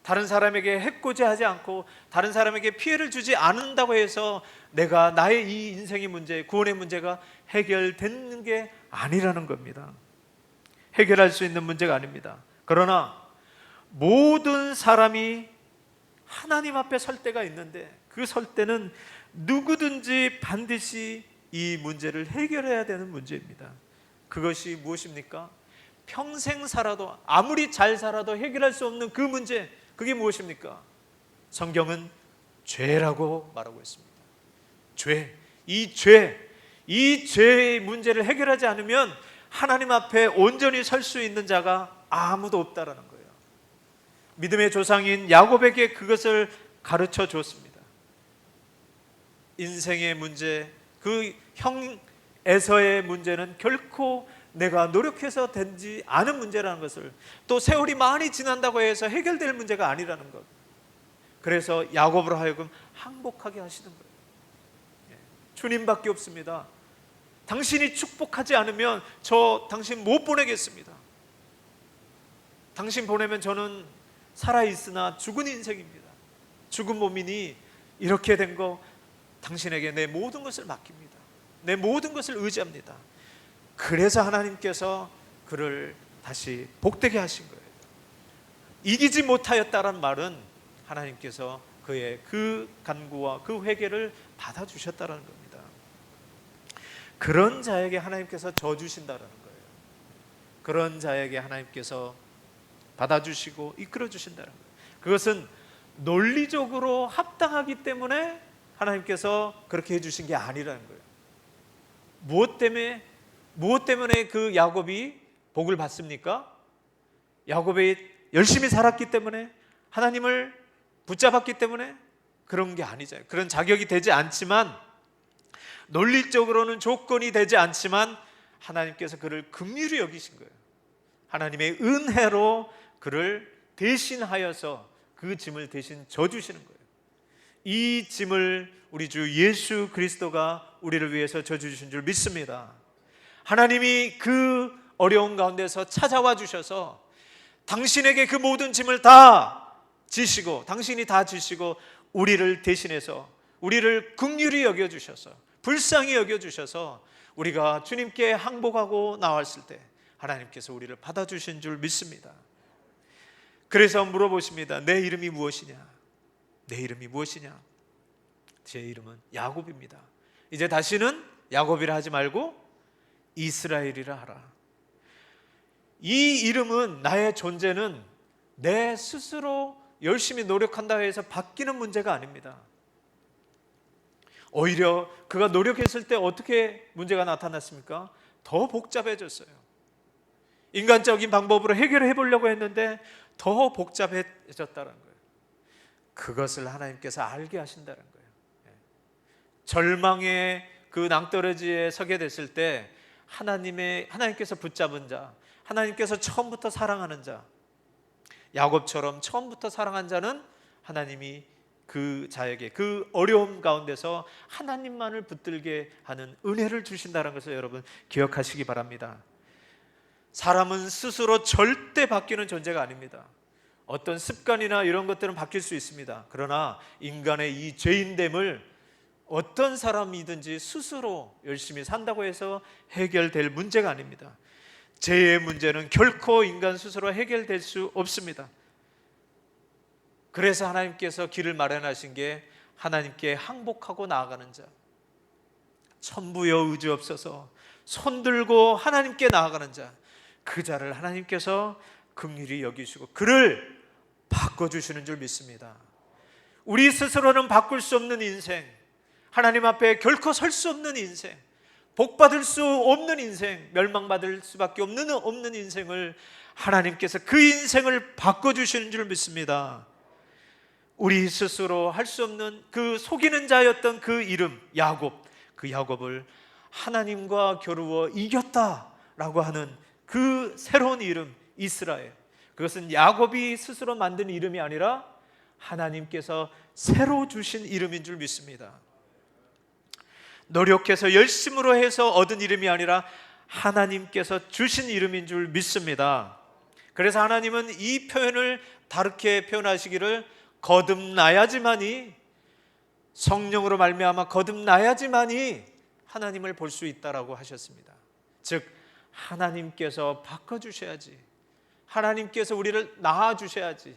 다른 사람에게 해코지하지 않고 다른 사람에게 피해를 주지 않는다고 해서 내가 나의 이 인생의 문제, 구원의 문제가 해결되는 게 아니라는 겁니다. 해결할 수 있는 문제가 아닙니다. 그러나 모든 사람이 하나님 앞에 설 때가 있는데 그 설 때는 누구든지 반드시 이 문제를 해결해야 되는 문제입니다. 그것이 무엇입니까? 평생 살아도, 아무리 잘 살아도 해결할 수 없는 그 문제, 그게 무엇입니까? 성경은 죄라고 말하고 있습니다. 죄, 이 죄의 문제를 해결하지 않으면 하나님 앞에 온전히 설 수 있는 자가 아무도 없다라는 거예요. 믿음의 조상인 야곱에게 그것을 가르쳐 줬습니다. 인생의 문제, 그 형 에서의 문제는 결코 내가 노력해서 되지 않은 문제라는 것을, 또 세월이 많이 지난다고 해서 해결될 문제가 아니라는 것, 그래서 야곱으로 하여금 항복하게 하시는 거예요. 주님밖에 없습니다. 당신이 축복하지 않으면 저 당신 못 보내겠습니다. 당신 보내면 저는 살아있으나 죽은 인생입니다. 죽은 몸이니 이렇게 된 거 당신에게 내 모든 것을 맡깁니다. 내 모든 것을 의지합니다. 그래서 하나님께서 그를 다시 복되게 하신 거예요. 이기지 못하였다란 말은 하나님께서 그의 그 간구와 그 회개를 받아주셨다는 겁니다. 그런 자에게 하나님께서 저 주신다는 거예요. 그런 자에게 하나님께서 받아주시고 이끌어 주신다는 거예요. 그것은 논리적으로 합당하기 때문에 하나님께서 그렇게 해주신 게 아니라는 거예요. 무엇 때문에 그 야곱이 복을 받습니까? 야곱이 열심히 살았기 때문에, 하나님을 붙잡았기 때문에 그런 게 아니잖아요. 그런 자격이 되지 않지만, 논리적으로는 조건이 되지 않지만 하나님께서 그를 긍휼히 여기신 거예요. 하나님의 은혜로 그를 대신하여서 그 짐을 대신 져주시는 거예요. 이 짐을 우리 주 예수 그리스도가 우리를 위해서 져주신 줄 믿습니다. 하나님이 그 어려운 가운데서 찾아와 주셔서 당신에게 그 모든 짐을 다 지시고, 당신이 다 지시고 우리를 대신해서 우리를 긍휼히 여겨주셔서, 불쌍히 여겨주셔서 우리가 주님께 항복하고 나왔을 때 하나님께서 우리를 받아주신 줄 믿습니다. 그래서 물어보십니다. 내 이름이 무엇이냐? 내 이름이 무엇이냐? 제 이름은 야곱입니다. 이제 다시는 야곱이라 하지 말고 이스라엘이라 하라. 이 이름은, 나의 존재는 내 스스로 열심히 노력한다 해서 바뀌는 문제가 아닙니다. 오히려 그가 노력했을 때 어떻게 문제가 나타났습니까? 더 복잡해졌어요. 인간적인 방법으로 해결해 보려고 했는데 더 복잡해졌다는 거예요. 그것을 하나님께서 알게 하신다는 거예요. 절망의 그 낭떠러지에 서게 됐을 때 하나님께서 붙잡은 자, 하나님께서 처음부터 사랑하는 자, 야곱처럼 처음부터 사랑한 자는 하나님이 그 자에게 그 어려움 가운데서 하나님만을 붙들게 하는 은혜를 주신다는 것을 여러분 기억하시기 바랍니다. 사람은 스스로 절대 바뀌는 존재가 아닙니다. 어떤 습관이나 이런 것들은 바뀔 수 있습니다. 그러나 인간의 이 죄인됨을 어떤 사람이든지 스스로 열심히 산다고 해서 해결될 문제가 아닙니다. 죄의 문제는 결코 인간 스스로 해결될 수 없습니다. 그래서 하나님께서 길을 마련하신 게 하나님께 항복하고 나아가는 자, 천부여 의지없어서 손들고 하나님께 나아가는 자, 그 자를 하나님께서 긍휼히 여기시고 그를 바꿔주시는 줄 믿습니다. 우리 스스로는 바꿀 수 없는 인생, 하나님 앞에 결코 설 수 없는 인생, 복받을 수 없는 인생, 멸망받을 수밖에 없는 인생을 하나님께서 그 인생을 바꿔주시는 줄 믿습니다. 우리 스스로 할 수 없는 그 속이는 자였던 그 이름 야곱, 그 야곱을 하나님과 겨루어 이겼다라고 하는 그 새로운 이름 이스라엘, 그것은 야곱이 스스로 만든 이름이 아니라 하나님께서 새로 주신 이름인 줄 믿습니다. 노력해서 열심으로 해서 얻은 이름이 아니라 하나님께서 주신 이름인 줄 믿습니다. 그래서 하나님은 이 표현을 다르게 표현하시기를 거듭나야지만이, 성령으로 말미암아 거듭나야지만이 하나님을 볼 수 있다라고 하셨습니다. 즉 하나님께서 바꿔주셔야지, 하나님께서 우리를 낳아주셔야지,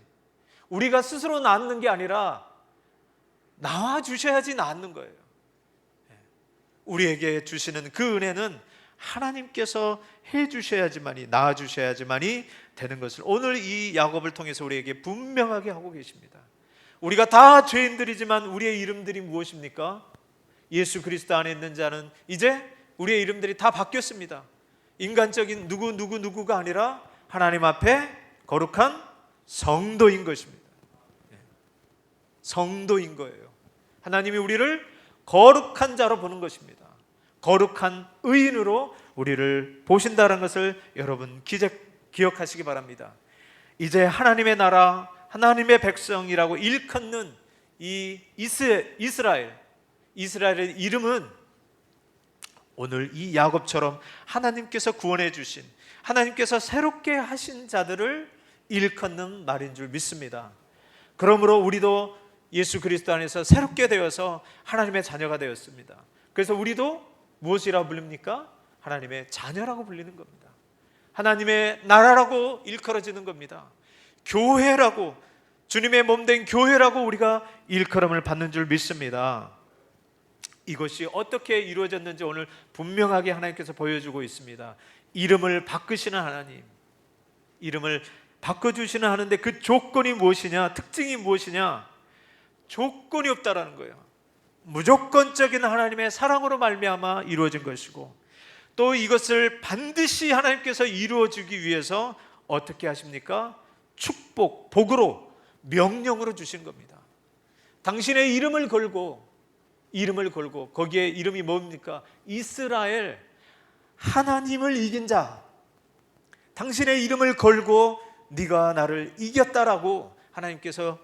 우리가 스스로 낳는 게 아니라 낳아주셔야지 낳는 거예요. 우리에게 주시는 그 은혜는 하나님께서 해주셔야지만이, 낳아주셔야지만이 되는 것을 오늘 이 야곱을 통해서 우리에게 분명하게 하고 계십니다. 우리가 다 죄인들이지만 우리의 이름들이 무엇입니까? 예수 그리스도 안에 있는 자는 이제 우리의 이름들이 다 바뀌었습니다. 인간적인 누구가 아니라 하나님 앞에 거룩한 성도인 것입니다. 성도인 거예요. 하나님이 우리를 거룩한 자로 보는 것입니다. 거룩한 의인으로 우리를 보신다는 것을 여러분 기억하시기 바랍니다. 이제 하나님의 나라, 하나님의 백성이라고 일컫는 이 이스라엘의 이름은 오늘 이 야곱처럼 하나님께서 구원해 주신, 하나님께서 새롭게 하신 자들을 일컫는 말인 줄 믿습니다. 그러므로 우리도 예수 그리스도 안에서 새롭게 되어서 하나님의 자녀가 되었습니다. 그래서 우리도 무엇이라고 불립니까? 하나님의 자녀라고 불리는 겁니다. 하나님의 나라라고 일컬어지는 겁니다. 교회라고, 주님의 몸된 교회라고 우리가 일컬음을 받는 줄 믿습니다. 이것이 어떻게 이루어졌는지 오늘 분명하게 하나님께서 보여주고 있습니다. 이름을 바꾸시는 하나님, 이름을 바꿔주시는 하는데 그 조건이 무엇이냐, 특징이 무엇이냐? 조건이 없다라는 거예요. 무조건적인 하나님의 사랑으로 말미암아 이루어진 것이고, 또 이것을 반드시 하나님께서 이루어주기 위해서 어떻게 하십니까? 축복, 복으로, 명령으로 주신 겁니다. 당신의 이름을 걸고 거기에 이름이 뭡니까? 이스라엘, 하나님을 이긴 자. 당신의 이름을 걸고 네가 나를 이겼다라고 하나님께서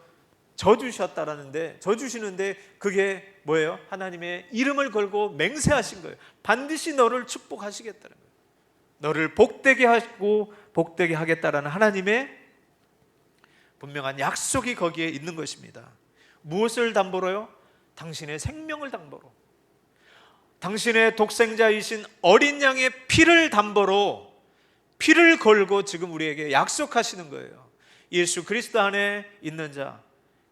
져주셨다라는데, 져주시는데 그게 뭐예요? 하나님의 이름을 걸고 맹세하신 거예요. 반드시 너를 축복하시겠다는 거예요. 너를 복되게 하고 복되게 하겠다라는 하나님의 분명한 약속이 거기에 있는 것입니다. 무엇을 담보로요? 당신의 생명을 담보로, 당신의 독생자이신 어린 양의 피를 담보로, 피를 걸고 지금 우리에게 약속하시는 거예요. 예수 그리스도 안에 있는 자,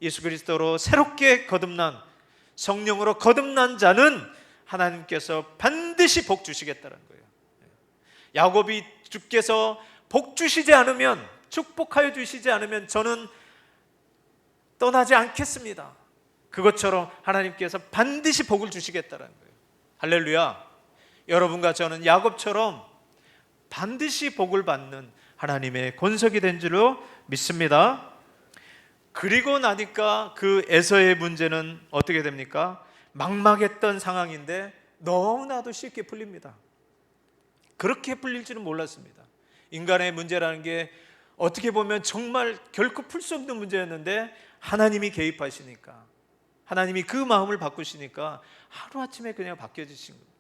예수 그리스도로 새롭게 거듭난, 성령으로 거듭난 자는 하나님께서 반드시 복 주시겠다는 거예요. 야곱이 주께서 복 주시지 않으면, 축복하여 주시지 않으면 저는 떠나지 않겠습니다. 그것처럼 하나님께서 반드시 복을 주시겠다는 거예요. 할렐루야. 여러분과 저는 야곱처럼 반드시 복을 받는 하나님의 권석이 된 줄로 믿습니다. 그리고 나니까 그 에서의 문제는 어떻게 됩니까? 막막했던 상황인데 너무나도 쉽게 풀립니다. 그렇게 풀릴 줄은 몰랐습니다. 인간의 문제라는 게 어떻게 보면 정말 결코 풀 수 없는 문제였는데 하나님이 개입하시니까, 하나님이 그 마음을 바꾸시니까 하루아침에 그냥 바뀌어지신 겁니다.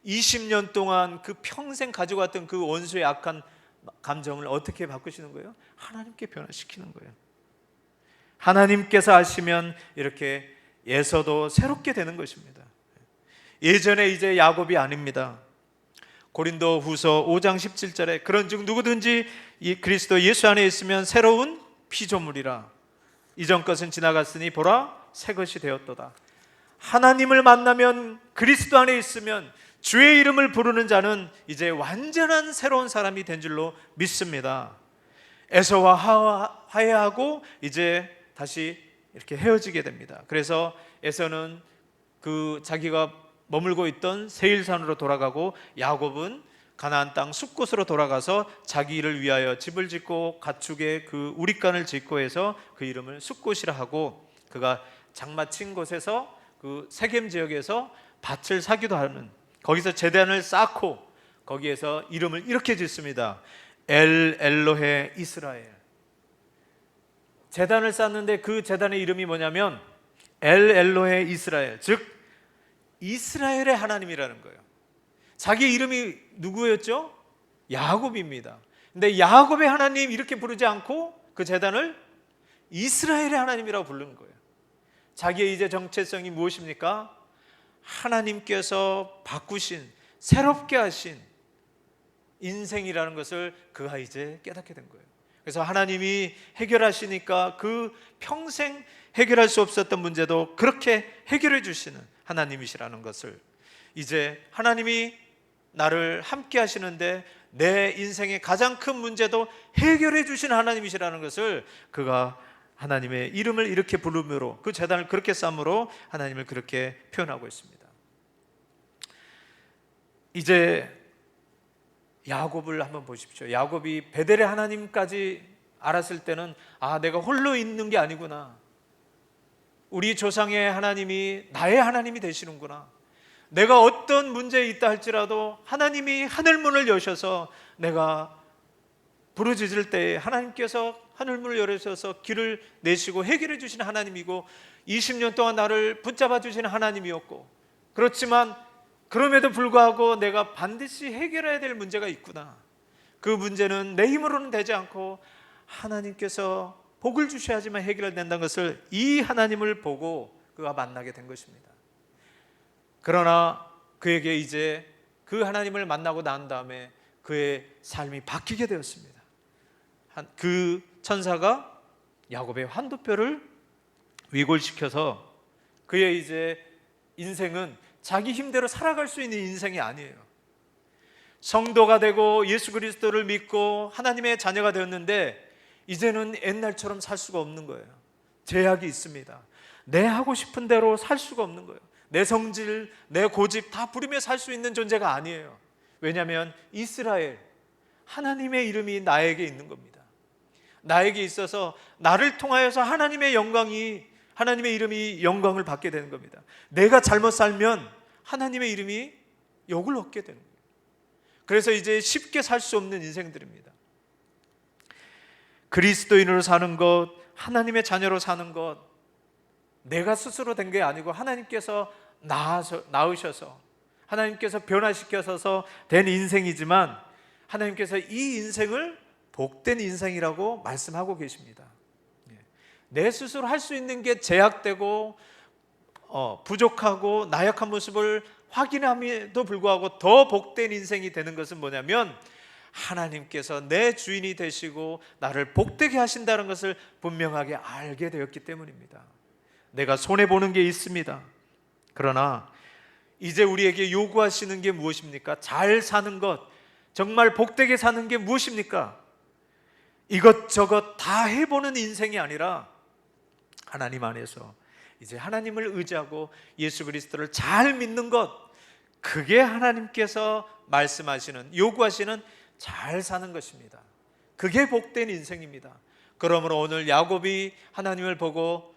20년 동안 그 평생 가지고 왔던 그 원수의 악한 감정을 어떻게 바꾸시는 거예요? 하나님께 변화시키는 거예요. 하나님께서 하시면 이렇게 에서도 새롭게 되는 것입니다. 예전에 이제 야곱이 아닙니다. 고린도 후서 5장 17절에 그런즉 누구든지 이 그리스도 예수 안에 있으면 새로운 피조물이라, 이전 것은 지나갔으니 보라 새 것이 되었도다. 하나님을 만나면, 그리스도 안에 있으면, 주의 이름을 부르는 자는 이제 완전한 새로운 사람이 된 줄로 믿습니다. 에서와 화해하고 이제 다시 이렇게 헤어지게 됩니다. 그래서 에서는 그 자기가 머물고 있던 세일산으로 돌아가고, 야곱은 가나안 땅 숲곳으로 돌아가서 자기 일을 위하여 집을 짓고 가축의 그 우릿간을 짓고 해서 그 이름을 숲곳이라 하고, 그가 장마친 곳에서 그 세겜 지역에서 밭을 사기도 하는, 거기서 제단을 쌓고 거기에서 이름을 이렇게 짓습니다. 엘 엘로헤 이스라엘. 제단을 쌓는데 그 제단의 이름이 뭐냐면 엘 엘로헤 이스라엘, 즉 이스라엘의 하나님이라는 거예요. 자기 이름이 누구였죠? 야곱입니다. 근데 야곱의 하나님 이렇게 부르지 않고 그 제단을 이스라엘의 하나님이라고 부르는 거예요. 자기의 이제 정체성이 무엇입니까? 하나님께서 바꾸신, 새롭게 하신 인생이라는 것을 그가 이제 깨닫게 된 거예요. 그래서 하나님이 해결하시니까 그 평생 해결할 수 없었던 문제도 그렇게 해결해 주시는 하나님이시라는 것을, 이제 하나님이 나를 함께 하시는데 내 인생의 가장 큰 문제도 해결해 주신 하나님이시라는 것을 그가 하나님의 이름을 이렇게 부름으로, 그 제단을 그렇게 쌓음으로 하나님을 그렇게 표현하고 있습니다. 이제 야곱을 한번 보십시오. 야곱이 베델의 하나님까지 알았을 때는 내가 홀로 있는 게 아니구나, 우리 조상의 하나님이 나의 하나님이 되시는구나, 내가 어떤 문제에 있다 할지라도 하나님이 하늘문을 여셔서 내가 부르짖을 때에 하나님께서 하늘문을 열으셔서 길을 내시고 해결해 주시는 하나님이고 20년 동안 나를 붙잡아 주시는 하나님이었고, 그렇지만 그럼에도 불구하고 내가 반드시 해결해야 될 문제가 있구나, 그 문제는 내 힘으로는 되지 않고 하나님께서 복을 주셔야지만 해결된다는 것을, 이 하나님을 보고 그가 만나게 된 것입니다. 그러나 그에게 이제 그 하나님을 만나고 난 다음에 그의 삶이 바뀌게 되었습니다. 그 천사가 야곱의 환도뼈를 위골시켜서 그의 이제 인생은 자기 힘대로 살아갈 수 있는 인생이 아니에요. 성도가 되고 예수 그리스도를 믿고 하나님의 자녀가 되었는데 이제는 옛날처럼 살 수가 없는 거예요. 제약이 있습니다. 내 하고 싶은 대로 살 수가 없는 거예요. 내 성질, 내 고집 다 부리며 살 수 있는 존재가 아니에요. 왜냐하면 이스라엘, 하나님의 이름이 나에게 있는 겁니다. 나에게 있어서 나를 통하여서 하나님의 이름이 영광을 받게 되는 겁니다. 내가 잘못 살면 하나님의 이름이 욕을 얻게 되는 거예요. 그래서 이제 쉽게 살 수 없는 인생들입니다. 그리스도인으로 사는 것, 하나님의 자녀로 사는 것, 내가 스스로 된 게 아니고 하나님께서 낳으셔서 하나님께서 변화시켜서 된 인생이지만 하나님께서 이 인생을 복된 인생이라고 말씀하고 계십니다. 내 스스로 할 수 있는 게 제약되고 부족하고 나약한 모습을 확인함에도 불구하고 더 복된 인생이 되는 것은 뭐냐면 하나님께서 내 주인이 되시고 나를 복되게 하신다는 것을 분명하게 알게 되었기 때문입니다. 내가 손해보는 게 있습니다. 그러나 이제 우리에게 요구하시는 게 무엇입니까? 잘 사는 것, 정말 복되게 사는 게 무엇입니까? 이것저것 다 해보는 인생이 아니라 하나님 안에서 이제 하나님을 의지하고 예수 그리스도를 잘 믿는 것, 그게 하나님께서 말씀하시는, 요구하시는 잘 사는 것입니다. 그게 복된 인생입니다. 그러므로 오늘 야곱이 하나님을 보고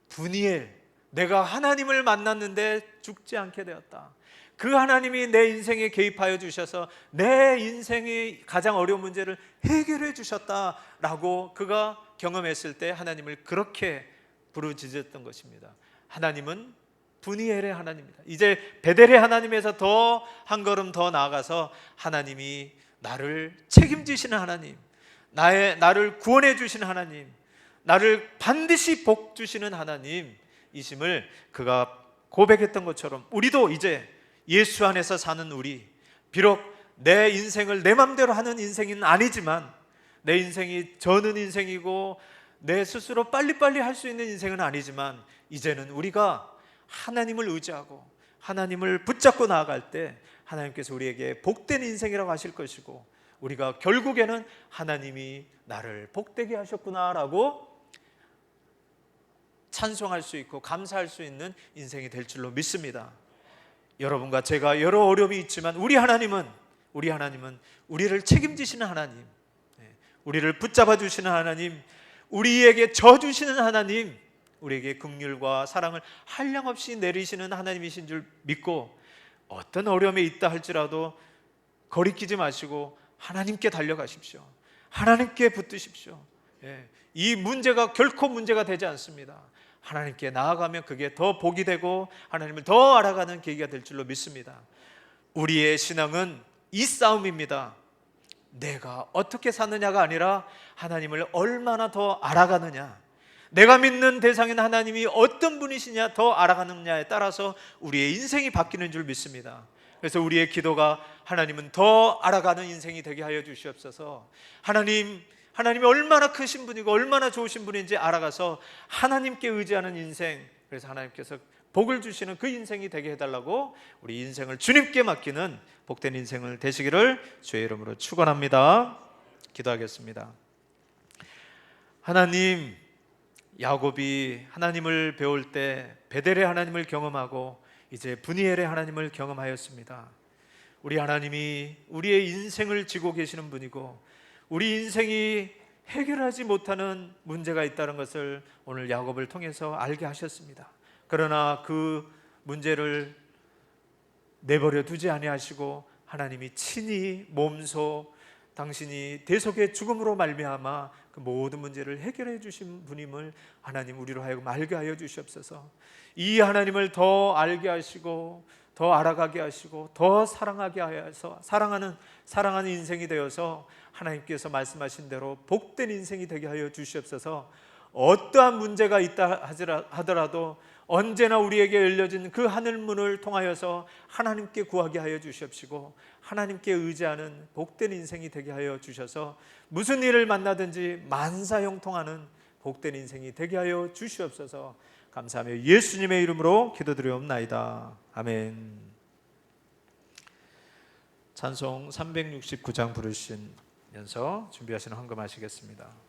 분이엘, 내가 하나님을 만났는데 죽지 않게 되었다, 그 하나님이 내 인생에 개입하여 주셔서 내 인생의 가장 어려운 문제를 해결해 주셨다라고 그가 경험했을 때 하나님을 그렇게 부르짖었던 것입니다. 하나님은 분이엘의 하나님입니다. 이제 베델의 하나님에서 더 한 걸음 더 나아가서 하나님이 나를 책임지시는 하나님, 나를 구원해 주시는 하나님, 나를 반드시 복 주시는 하나님이심을 그가 고백했던 것처럼 우리도 이제 예수 안에서 사는 우리, 비록 내 인생을 내 맘대로 하는 인생은 아니지만 내 인생이 저는 인생이고 내 스스로 빨리빨리 할 수 있는 인생은 아니지만 이제는 우리가 하나님을 의지하고 하나님을 붙잡고 나아갈 때 하나님께서 우리에게 복된 인생이라고 하실 것이고 우리가 결국에는 하나님이 나를 복되게 하셨구나라고 찬송할 수 있고 감사할 수 있는 인생이 될 줄로 믿습니다. 여러분과 제가 여러 어려움이 있지만 우리 하나님은 우리를 책임지시는 하나님, 우리를 붙잡아 주시는 하나님, 우리에게 져 주시는 하나님, 우리에게 긍휼과 사랑을 한량없이 내리시는 하나님이신 줄 믿고 어떤 어려움에 있다 할지라도 거리끼지 마시고 하나님께 달려가십시오. 하나님께 붙드십시오. 이 문제가 결코 문제가 되지 않습니다. 하나님께 나아가면 그게 더 복이 되고 하나님을 더 알아가는 계기가 될 줄로 믿습니다. 우리의 신앙은 이 싸움입니다. 내가 어떻게 사느냐가 아니라 하나님을 얼마나 더 알아가느냐, 내가 믿는 대상인 하나님이 어떤 분이시냐 더 알아가느냐에 따라서 우리의 인생이 바뀌는 줄 믿습니다. 그래서 우리의 기도가 하나님은 더 알아가는 인생이 되게 하여 주시옵소서. 하나님이 얼마나 크신 분이고 얼마나 좋으신 분인지 알아가서 하나님께 의지하는 인생, 그래서 하나님께서 복을 주시는 그 인생이 되게 해달라고 우리 인생을 주님께 맡기는 복된 인생을 되시기를 주의 이름으로 축원합니다. 기도하겠습니다. 하나님, 야곱이 하나님을 배울 때 베델의 하나님을 경험하고 이제 브니엘의 하나님을 경험하였습니다. 우리 하나님이 우리의 인생을 지고 계시는 분이고 우리 인생이 해결하지 못하는 문제가 있다는 것을 오늘 야곱을 통해서 알게 하셨습니다. 그러나 그 문제를 내버려 두지 아니하시고 하나님이 친히 몸소 당신이 대속의 죽음으로 말미암아 그 모든 문제를 해결해 주신 분임을 하나님 우리로 하여금 알게 하여 주시옵소서. 이 하나님을 더 알게 하시고 더 알아가게 하시고 더 사랑하게 하여서 사랑하는 인생이 되어서 하나님께서 말씀하신 대로 복된 인생이 되게 하여 주시옵소서. 어떠한 문제가 있다 하더라도 언제나 우리에게 열려진 그 하늘문을 통하여서 하나님께 구하게 하여 주시옵시고 하나님께 의지하는 복된 인생이 되게 하여 주셔서 무슨 일을 만나든지 만사형통하는 복된 인생이 되게 하여 주시옵소서. 감사하며 예수님의 이름으로 기도드리옵나이다. 아멘. 찬송 369장 부르시면서 준비하시는 헌금하시겠습니다.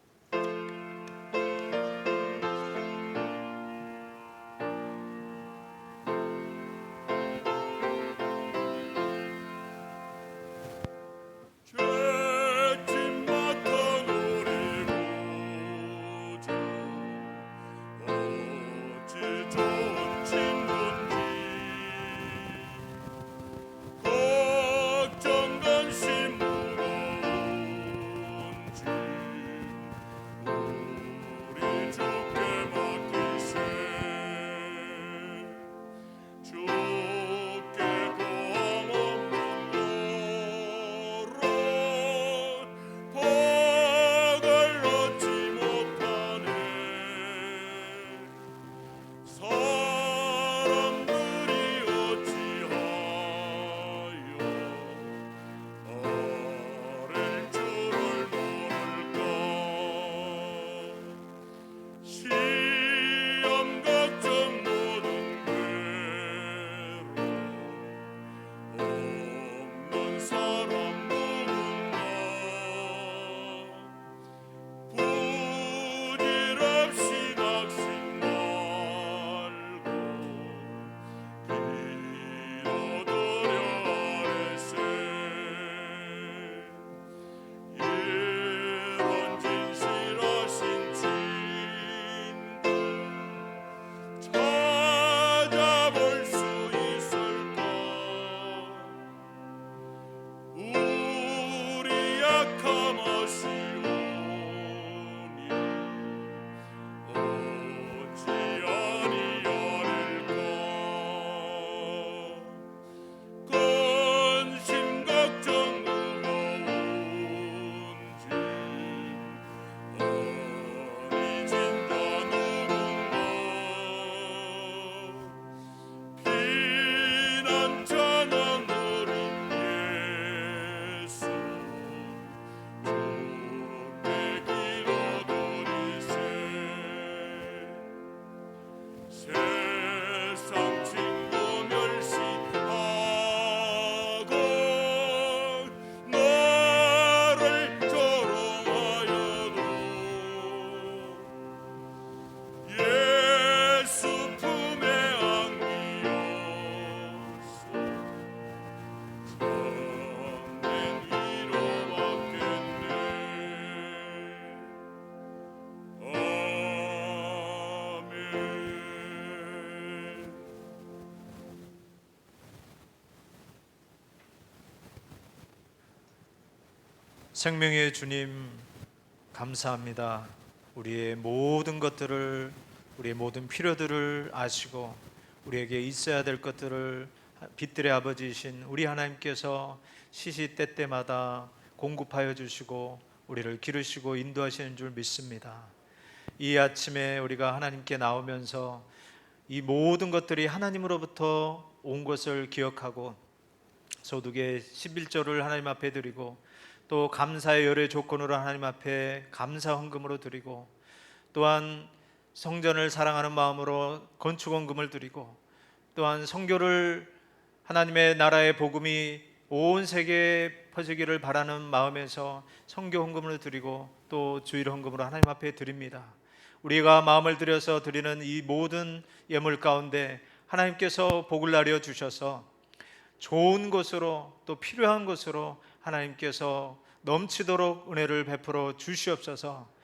생명의 주님, 감사합니다. 우리의 모든 것들을, 우리의 모든 필요들을 아시고 우리에게 있어야 될 것들을 빛들의 아버지이신 우리 하나님께서 시시때때마다 공급하여 주시고 우리를 기르시고 인도하시는 줄 믿습니다. 이 아침에 우리가 하나님께 나오면서 이 모든 것들이 하나님으로부터 온 것을 기억하고 소득의 11조를 하나님 앞에 드리고 또 감사의 열의 조건으로 하나님 앞에 감사 헌금으로 드리고 또한 성전을 사랑하는 마음으로 건축 헌금을 드리고 또한 선교를 하나님의 나라의 복음이 온 세계에 퍼지기를 바라는 마음에서 선교 헌금을 드리고 또 주일 헌금으로 하나님 앞에 드립니다. 우리가 마음을 들여서 드리는 이 모든 예물 가운데 하나님께서 복을 나려 주셔서 좋은 것으로 또 필요한 것으로 하나님께서 넘치도록 은혜를 베풀어 주시옵소서.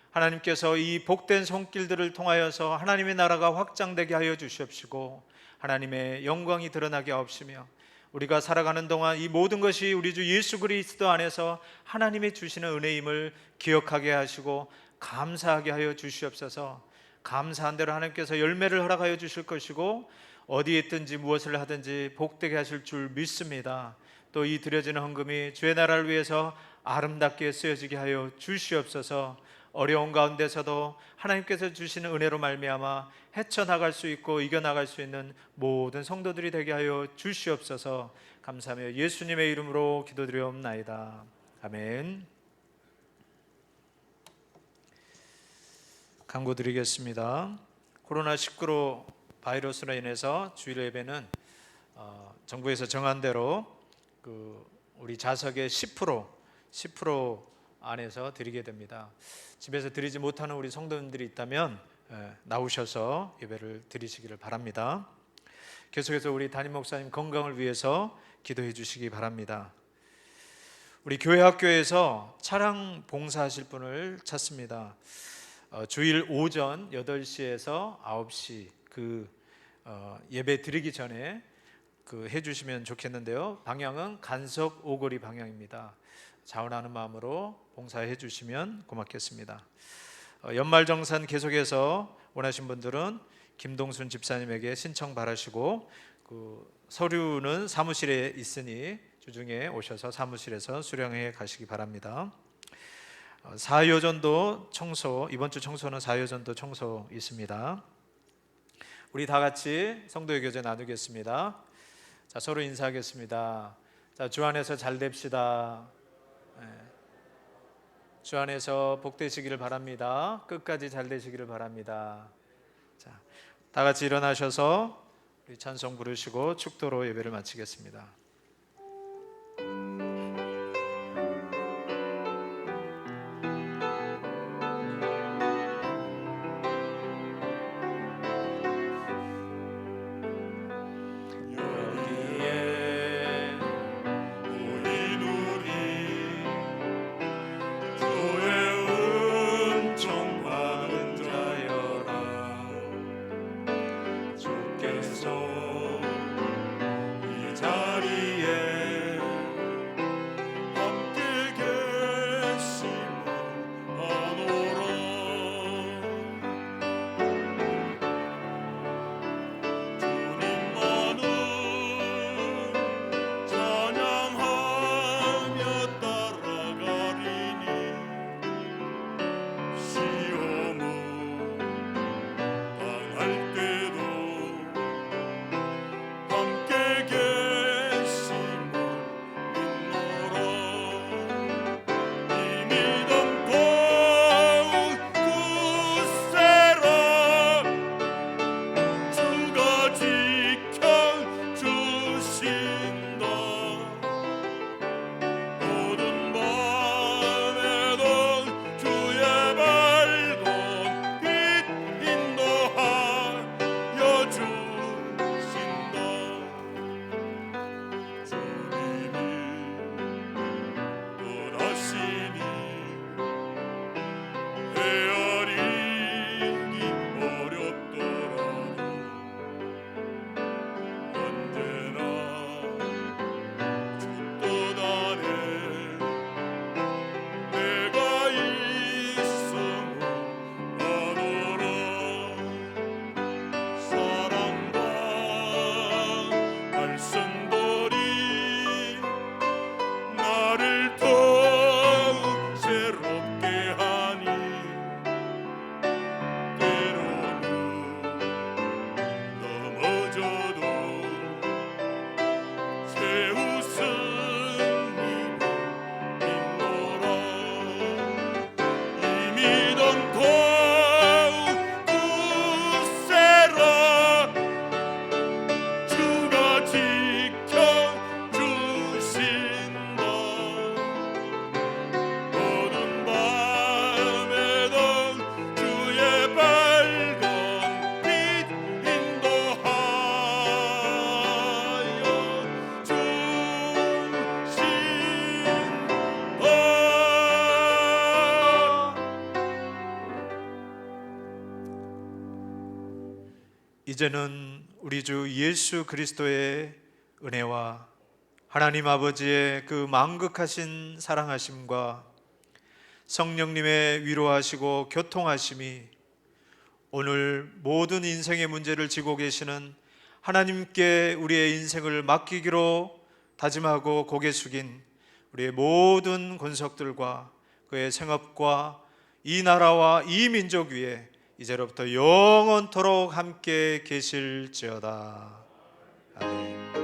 하나님께서 이 복된 손길들을 통하여서 하나님의 나라가 확장되게 하여 주시옵시고 하나님의 영광이 드러나게 하옵시며 우리가 살아가는 동안 이 모든 것이 우리 주 예수 그리스도 안에서 하나님이 주시는 은혜임을 기억하게 하시고 감사하게 하여 주시옵소서. 감사한 대로 하나님께서 열매를 허락하여 주실 것이고 어디에 있든지 무엇을 하든지 복되게 하실 줄 믿습니다. 또 이 드려지는 헌금이 주의 나라를 위해서 아름답게 쓰여지게 하여 주시옵소서. 어려운 가운데서도 하나님께서 주시는 은혜로 말미암아 헤쳐나갈 수 있고 이겨나갈 수 있는 모든 성도들이 되게 하여 주시옵소서. 감사하며 예수님의 이름으로 기도드리옵나이다. 아멘. 강구드리겠습니다. 코로나19로 바이러스로 인해서 주일 예배는 정부에서 정한 대로 우리 좌석의 10% 안에서 드리게 됩니다. 집에서 드리지 못하는 우리 성도님들이 있다면 나오셔서 예배를 드리시기를 바랍니다. 계속해서 우리 담임 목사님 건강을 위해서 기도해 주시기 바랍니다. 우리 교회 학교에서 차량 봉사하실 분을 찾습니다. 주일 오전 8시에서 9시 예배 드리기 전에 해주시면 좋겠는데요. 방향은 간석 오거리 방향입니다. 자원하는 마음으로 봉사해 주시면 고맙겠습니다. 연말정산 계속해서 원하신 분들은 김동순 집사님에게 신청 바라시고 서류는 사무실에 있으니 주중에 오셔서 사무실에서 수령해 가시기 바랍니다. 사요전도 청소, 이번 주 청소는 사요전도 청소 있습니다. 우리 다 같이 성도의 교제 나누겠습니다. 자, 서로 인사하겠습니다. 자, 주 안에서 잘 됩시다. 주 안에서 복되시기를 바랍니다. 끝까지 잘 되시기를 바랍니다. 자, 다 같이 일어나셔서 우리 찬송 부르시고 축도로 예배를 마치겠습니다. 자리 이제는 우리 주 예수 그리스도의 은혜와 하나님 아버지의 그 만극하신 사랑하심과 성령님의 위로하시고 교통하심이 오늘 모든 인생의 문제를 지고 계시는 하나님께 우리의 인생을 맡기기로 다짐하고 고개 숙인 우리의 모든 권속들과 그의 생업과 이 나라와 이 민족 위에 이제로부터 영원토록 함께 계실지어다. 아멘.